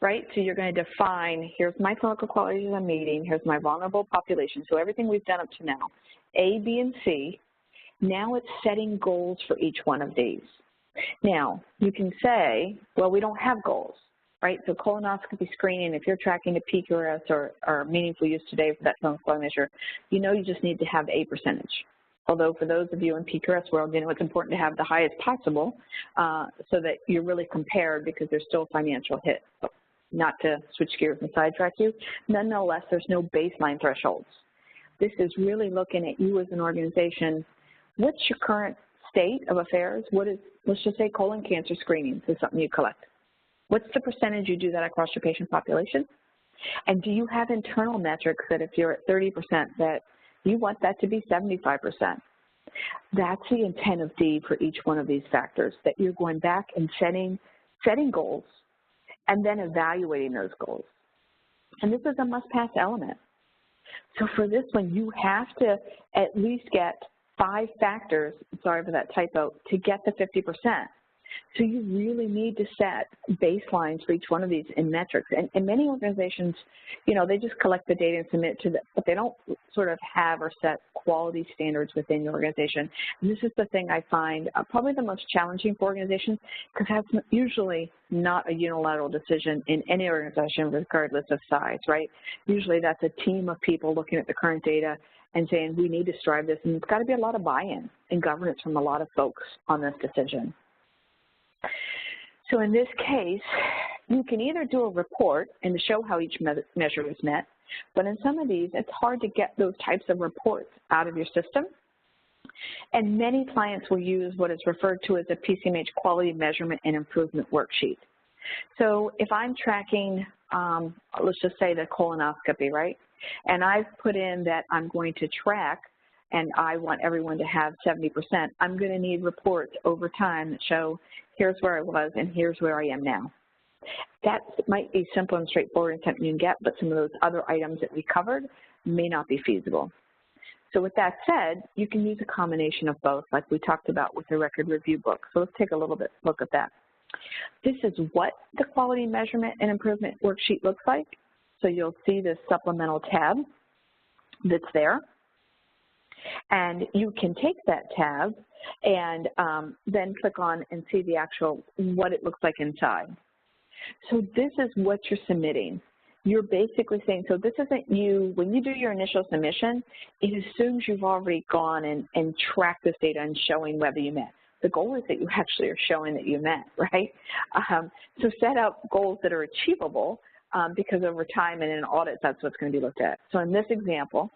right, so you're going to define, here's my clinical qualities I'm meeting, here's my vulnerable population, so everything we've done up to now, A, B, and C. Now it's setting goals for each one of these. Now, you can say, well, we don't have goals, right? So colonoscopy screening, if you're tracking a PQRS or meaningful use today for that clinical measure, you know you just need to have a percentage. Although for those of you in PQRS world, you know it's important to have the highest possible so that you're really compared because there's still financial hit. Not to switch gears and sidetrack you, nonetheless, there's no baseline thresholds. This is really looking at you as an organization. What's your current state of affairs? What is, let's just say colon cancer screening is something you collect. What's the percentage you do that across your patient population? And do you have internal metrics that if you're at 30% that you want that to be 75%? That's the intent of D for each one of these factors, that you're going back and setting goals and then evaluating those goals. And this is a must-pass element. So for this one, you have to at least get 5 factors, sorry for that typo, to get the 50%. So you really need to set baselines for each one of these in metrics. And many organizations, you know, they just collect the data and submit to them, but they don't sort of have or set quality standards within your organization. And this is the thing I find probably the most challenging for organizations, because that's usually not a unilateral decision in any organization regardless of size, right? Usually that's a team of people looking at the current data and saying we need to strive this, and it's got to be a lot of buy-in and governance from a lot of folks on this decision. So in this case, you can either do a report and show how each measure is met, but in some of these, it's hard to get those types of reports out of your system. And many clients will use what is referred to as a PCMH quality measurement and improvement worksheet. So if I'm tracking, let's just say the colonoscopy, right? And I've put in that I'm going to track and I want everyone to have 70%, I'm going to need reports over time that show here's where I was and here's where I am now. That might be simple and straightforward and something you can get, but some of those other items that we covered may not be feasible. So with that said, you can use a combination of both, like we talked about with the record review book. So let's take a little bit look at that. This is what the quality measurement and improvement worksheet looks like. So you'll see this supplemental tab that's there. And you can take that tab and then click on and see the actual, what it looks like inside. So this is what you're submitting. you're basically saying, so this isn't you, when you do your initial submission, it assumes you've already gone and tracked this data and showing whether you met. The goal is that you actually are showing that you met, right? So set up goals that are achievable because over time and in audits, that's what's going to be looked at. So in this example,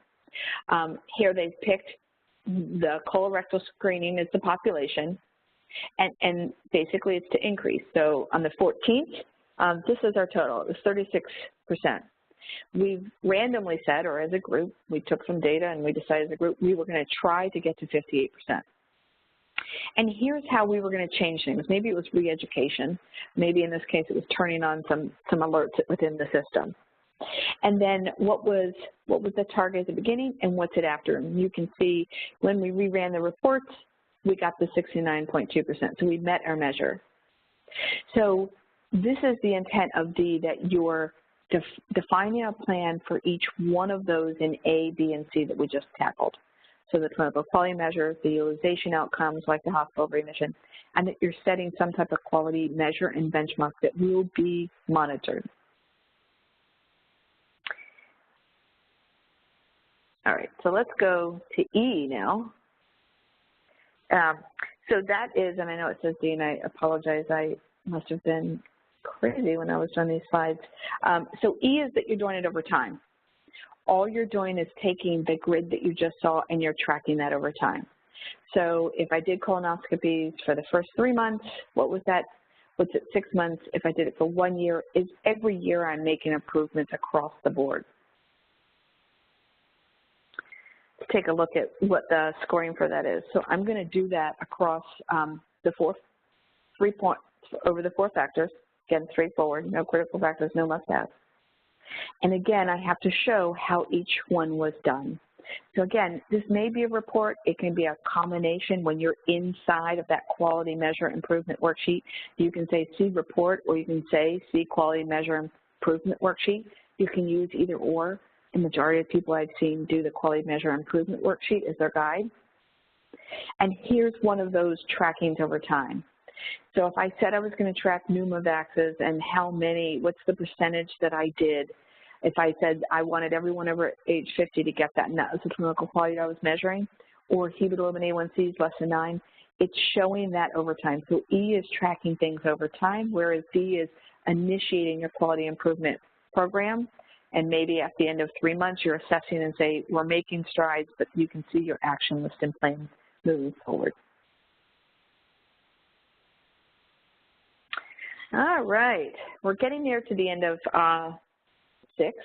here they've picked the colorectal screening as the population, and basically it's to increase. So on the 14th, this is our total. It was 36%. We've randomly said, or as a group, we took some data and we decided as a group we were going to try to get to 58%. And here's how we were going to change things. Maybe it was re-education. Maybe in this case it was turning on some alerts within the system. And then what was the target at the beginning and what's it after? And you can see when we reran the reports, we got the 69.2%. So we met our measure. So this is the intent of D, that you're defining a plan for each one of those in A, B, and C that we just tackled. So the clinical quality measures, the utilization outcomes like the hospital readmission, and that you're setting some type of quality measure and benchmark that will be monitored. All right, so let's go to E now. So that is, and I know it says D, and I apologize, I must have been crazy when I was doing these slides. So E is that you're doing it over time. All you're doing is taking the grid that you just saw and you're tracking that over time. So if I did colonoscopies for the first 3 months, what was that? What's it 6 months? If I did it for 1 year, is every year I'm making improvements across the board. Let's take a look at what the scoring for that is. So I'm going to do that across the 3 points over the 4 factors. Again, straightforward, no critical factors, no must-haves. And again, I have to show how each one was done. So again, this may be a report. It can be a combination. When you're inside of that quality measure improvement worksheet, you can say see report, or you can say see quality measure improvement worksheet. You can use either or. The majority of people I've seen do the quality measure improvement worksheet as their guide. And here's one of those trackings over time. So if I said I was going to track pneumovaxes and how many, what's the percentage that I did, if I said I wanted everyone over age 50 to get that, and that was the clinical quality I was measuring, or hemoglobin A1C is less than 9, it's showing that over time. So E is tracking things over time, whereas D is initiating your quality improvement program, and maybe at the end of 3 months you're assessing and say, we're making strides, but you can see your action list and plan moving forward. All right, we're getting near to the end of 6,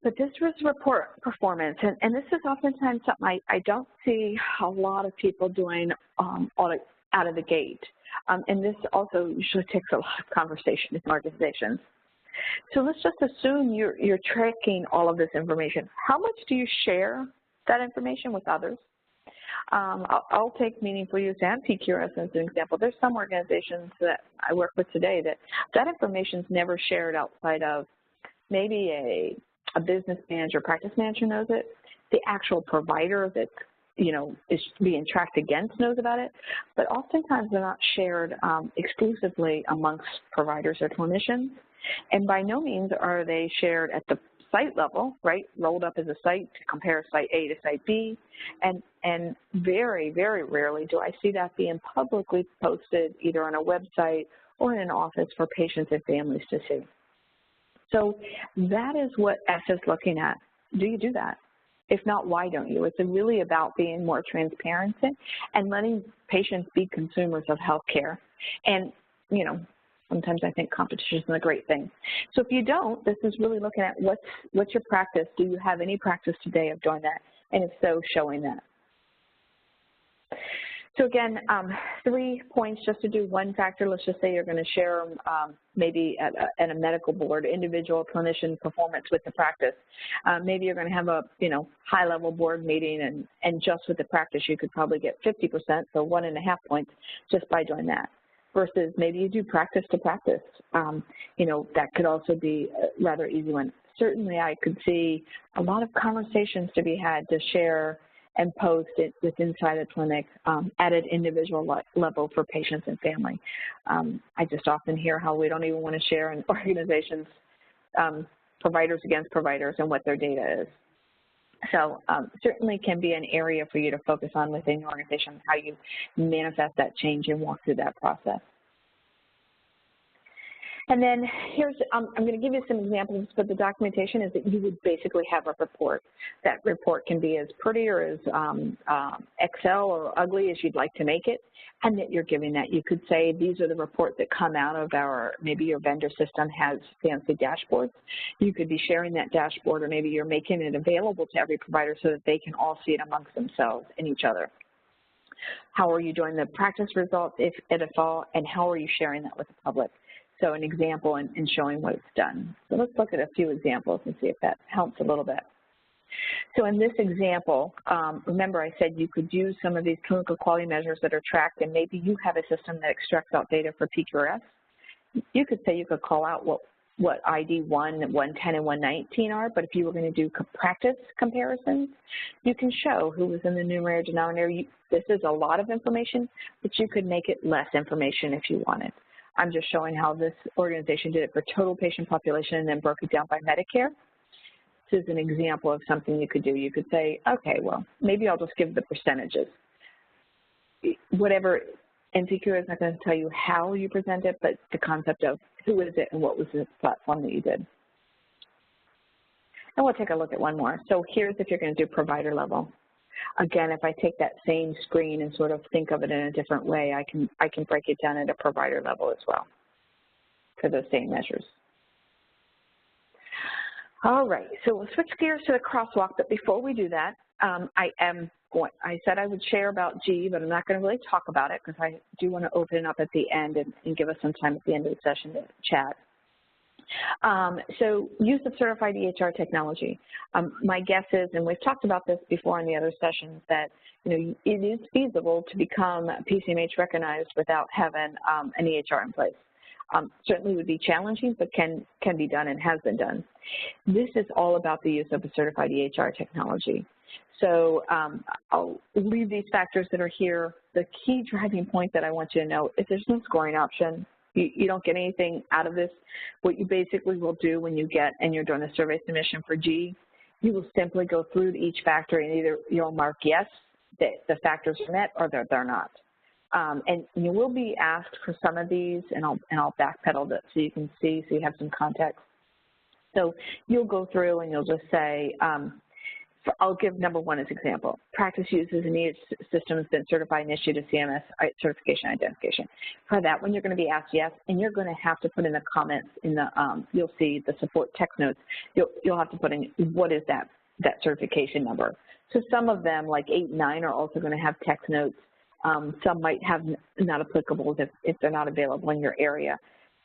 but this was report performance, and this is oftentimes something I don't see a lot of people doing out of the gate, and this also usually takes a lot of conversation in organizations. So let's just assume you're tracking all of this information. How much do you share that information with others? I'll take meaningful use and PQRS as an example. There's some organizations that I work with today that information is never shared outside of maybe a business manager, practice manager knows it. The actual provider that is being tracked against knows about it, but oftentimes they're not shared exclusively amongst providers or clinicians, and by no means are they shared at the site level, right, rolled up as a site to compare site A to site B, and very, very rarely do I see that being publicly posted either on a website or in an office for patients and families to see. So that is what S is looking at. Do you do that? If not, why don't you? It's really about being more transparent and letting patients be consumers of healthcare. And, sometimes I think competition is a great thing. So if you don't, this is really looking at what's your practice. Do you have any practice today of doing that? And if so, showing that. So again, 3 points just to do one factor. Let's just say you're going to share maybe at a medical board, individual clinician performance with the practice. Maybe you're going to have a high-level board meeting, and just with the practice you could probably get 50%, so 1.5 points just by doing that. Versus maybe you do practice to practice. That could also be a rather easy one. Certainly I could see a lot of conversations to be had to share and post it with inside the clinic at an individual level for patients and family. I just often hear how we don't even want to share in organizations providers against providers and what their data is. So certainly can be an area for you to focus on within your organization, how you manifest that change and walk through that process. And then here's, I'm going to give you some examples, but the documentation is that you would basically have a report. That report can be as pretty or as Excel or ugly as you'd like to make it, and that you're giving that. You could say these are the reports that come out of our, maybe your vendor system has fancy dashboards. You could be sharing that dashboard, or maybe you're making it available to every provider so that they can all see it amongst themselves and each other. How are you doing the practice results, if at all, and how are you sharing that with the public? So an example and showing what it's done. So let's look at a few examples and see if that helps a little bit. So in this example, remember I said you could use some of these clinical quality measures that are tracked, and maybe you have a system that extracts out data for PQRS. You could say you could call out what ID 1, 110, and 119 are, but if you were going to do practice comparisons, you can show who was in the numerator, denominator. This is a lot of information, but you could make it less information if you wanted. I'm just showing how this organization did it for total patient population and then broke it down by Medicare. This is an example of something you could do. You could say, okay, well, maybe I'll just give the percentages. Whatever, NCQ is not going to tell you how you present it, but the concept of who is it and what was the platform that you did. And we'll take a look at one more. So here's if you're going to do provider level. Again, if I take that same screen and sort of think of it in a different way, I can break it down at a provider level as well for those same measures. All right, so we'll switch gears to the crosswalk, but before we do that, I said I would share about G, but I'm not going to really talk about it because I do want to open it up at the end and give us some time at the end of the session to chat. So use of certified EHR technology. My guess is, and we've talked about this before in the other sessions, that it is feasible to become PCMH recognized without having an EHR in place. Certainly would be challenging, but can be done and has been done. This is all about the use of a certified EHR technology. So I'll leave these factors that are here. The key driving point that I want you to know is there's no scoring option. You don't get anything out of this. What you basically will do when you get and you're doing a survey submission for G, you will simply go through each factor and either you'll mark yes, that the factors are met, or that they're not. And you will be asked for some of these, and I'll backpedal that so you can see, so you have some context. So you'll go through and you'll just say, I'll give number one as example. Practice uses an EH system has been certified and issued a CMS certification identification. For that one, you're going to be asked yes, and you're going to have to put in the comments in the, you'll see the support text notes. You'll have to put in what is that certification number. So some of them, like 8 and 9, are also going to have text notes. Some might have not applicable if they're not available in your area.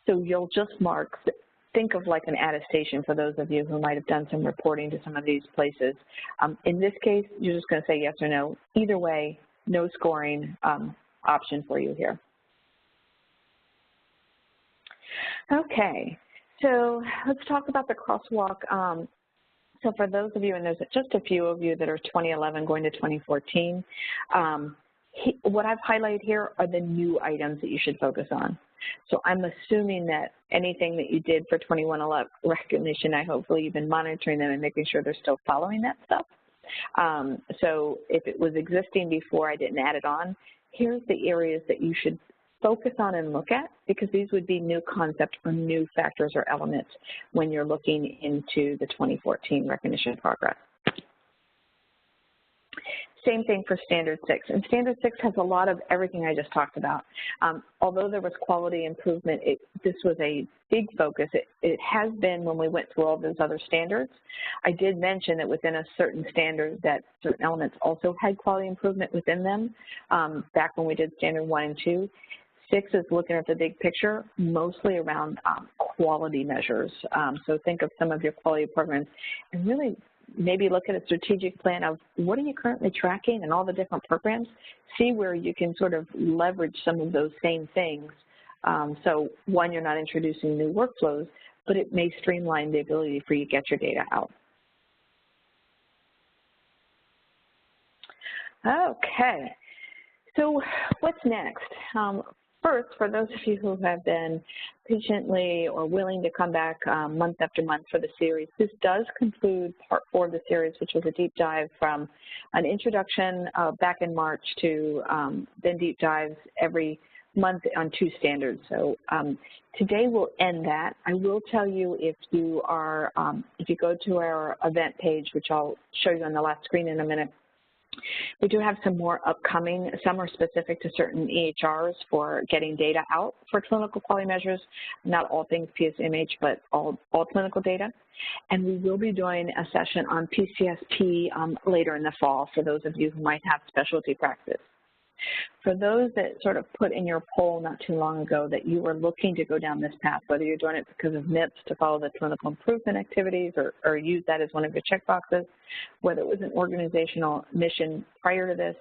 So you'll just mark. Think of like an attestation for those of you who might have done some reporting to some of these places. In this case, you're just going to say yes or no. Either way, no scoring option for you here. Okay, so let's talk about the crosswalk. So for those of you, and there's just a few of you that are 2011 going to 2014, what I've highlighted here are the new items that you should focus on. So I'm assuming that anything that you did for 2111 recognition, hopefully you've been monitoring them and making sure they're still following that stuff. So if it was existing before, I didn't add it on. Here's the areas that you should focus on and look at, because these would be new concepts or new factors or elements when you're looking into the 2014 recognition progress. Same thing for Standard 6, and Standard 6 has a lot of everything I just talked about. Although there was quality improvement, this was a big focus. It has been when we went through all those other standards. I did mention that within a certain standard that certain elements also had quality improvement within them back when we did Standard 1 and 2. 6 is looking at the big picture, mostly around quality measures. So think of some of your quality programs and really maybe look at a strategic plan of what are you currently tracking and all the different programs. See where you can sort of leverage some of those same things. So one, you're not introducing new workflows, but it may streamline the ability for you to get your data out. Okay, so what's next? first, for those of you who have been patiently or willing to come back month after month for the series, this does conclude part 4 of the series, which was a deep dive from an introduction back in March to then deep dives every month on 2 standards. So today we'll end that. I will tell you, if you are, if you go to our event page, which I'll show you on the last screen in a minute, we do have some more upcoming. Some are specific to certain EHRs for getting data out for clinical quality measures, not all things PCMH, but all clinical data. And we will be doing a session on PCSP later in the fall for those of you who might have specialty practice. For those that sort of put in your poll not too long ago that you were looking to go down this path, whether you're doing it because of MIPS to follow the clinical improvement activities or use that as one of your checkboxes, whether it was an organizational mission prior to this,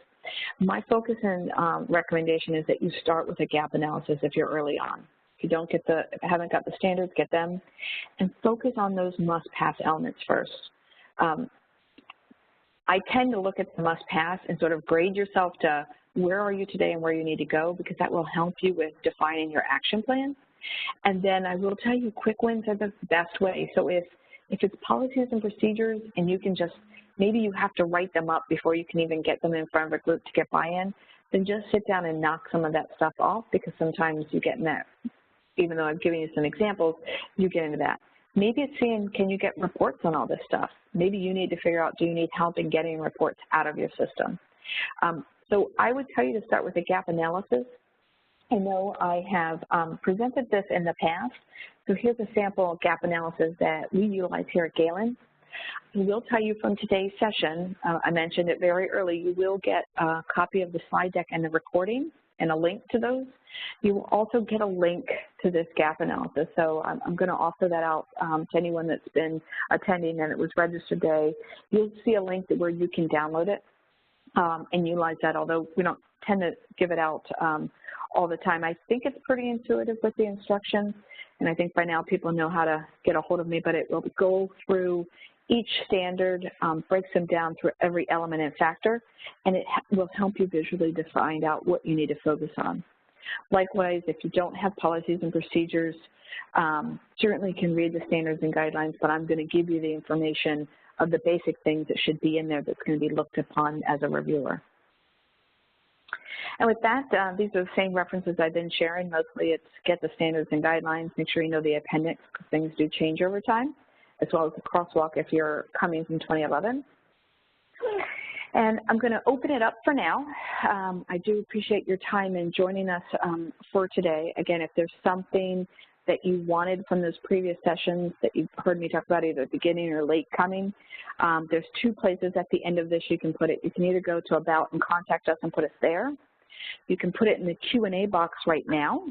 my focus and recommendation is that you start with a gap analysis if you're early on. If you don't get haven't got the standards, get them, and focus on those must-pass elements first. I tend to look at the must-pass and sort of grade yourself to where are you today and where you need to go, because that will help you with defining your action plan. And then I will tell you, quick wins are the best way. So if it's policies and procedures and you can just, maybe you have to write them up before you can even get them in front of a group to get buy-in, then just sit down and knock some of that stuff off, because sometimes you get in that, even though I'm giving you some examples, you get into that. Maybe it's saying, can you get reports on all this stuff? Maybe you need to figure out, do you need help in getting reports out of your system? So I would tell you to start with a gap analysis. I know I have presented this in the past. So here's a sample gap analysis that we utilize here at Galen. I will tell you from today's session, I mentioned it very early, you will get a copy of the slide deck and the recording and a link to those. You will also get a link to this gap analysis. So I'm going to offer that out to anyone that's been attending and it was registered today. You'll see a link where you can download it and utilize that, although we don't tend to give it out all the time. I think it's pretty intuitive with the instructions, and I think by now people know how to get a hold of me, but it will go through each standard, breaks them down through every element and factor, and it will help you visually to find out what you need to focus on. Likewise, if you don't have policies and procedures, certainly can read the standards and guidelines, but I'm going to give you the information of the basic things that should be in there that's going to be looked upon as a reviewer. And with that, these are the same references I've been sharing. Mostly it's get the standards and guidelines, make sure you know the appendix because things do change over time, as well as the crosswalk if you're coming from 2011. And I'm going to open it up for now. I do appreciate your time in joining us for today. Again, if there's something that you wanted from those previous sessions that you've heard me talk about either beginning or late coming, there's 2 places at the end of this you can put it. You can either go to About and Contact Us and put it there. You can put it in the Q&A box right now,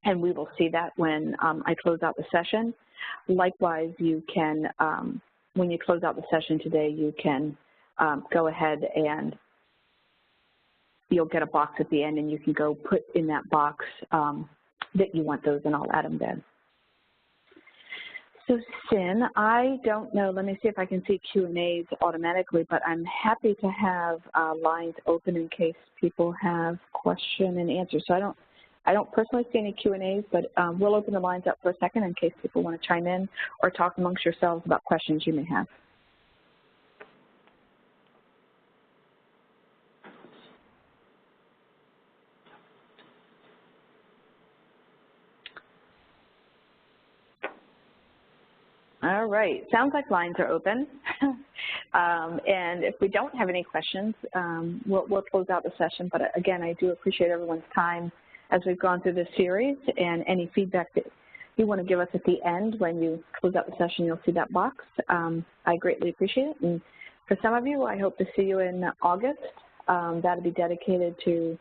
and we will see that when I close out the session. Likewise, you can, when you close out the session today, you can go ahead and you'll get a box at the end, and you can go put in that box that you want those, and I'll add them then. So Sin, I don't know, let me see if I can see Q&As automatically, but I'm happy to have lines open in case people have question and answer. So I don't personally see any Q&As, but we'll open the lines up for a second in case people want to chime in or talk amongst yourselves about questions you may have. All right, sounds like lines are open. And if we don't have any questions, we'll close out the session. But again, I do appreciate everyone's time as we've gone through this series, and any feedback that you want to give us at the end when you close out the session, you'll see that box. I greatly appreciate it. And for some of you, I hope to see you in August. That'll be dedicated to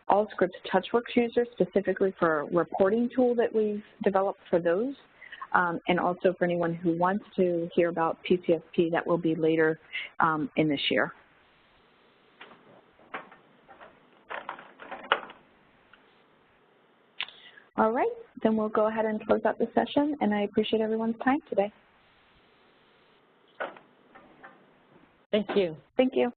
all Scripps TouchWorks users, specifically for a reporting tool that we've developed for those. And also for anyone who wants to hear about PCSP, that will be later in this year. All right, then we'll go ahead and close out the session, and I appreciate everyone's time today. Thank you. Thank you.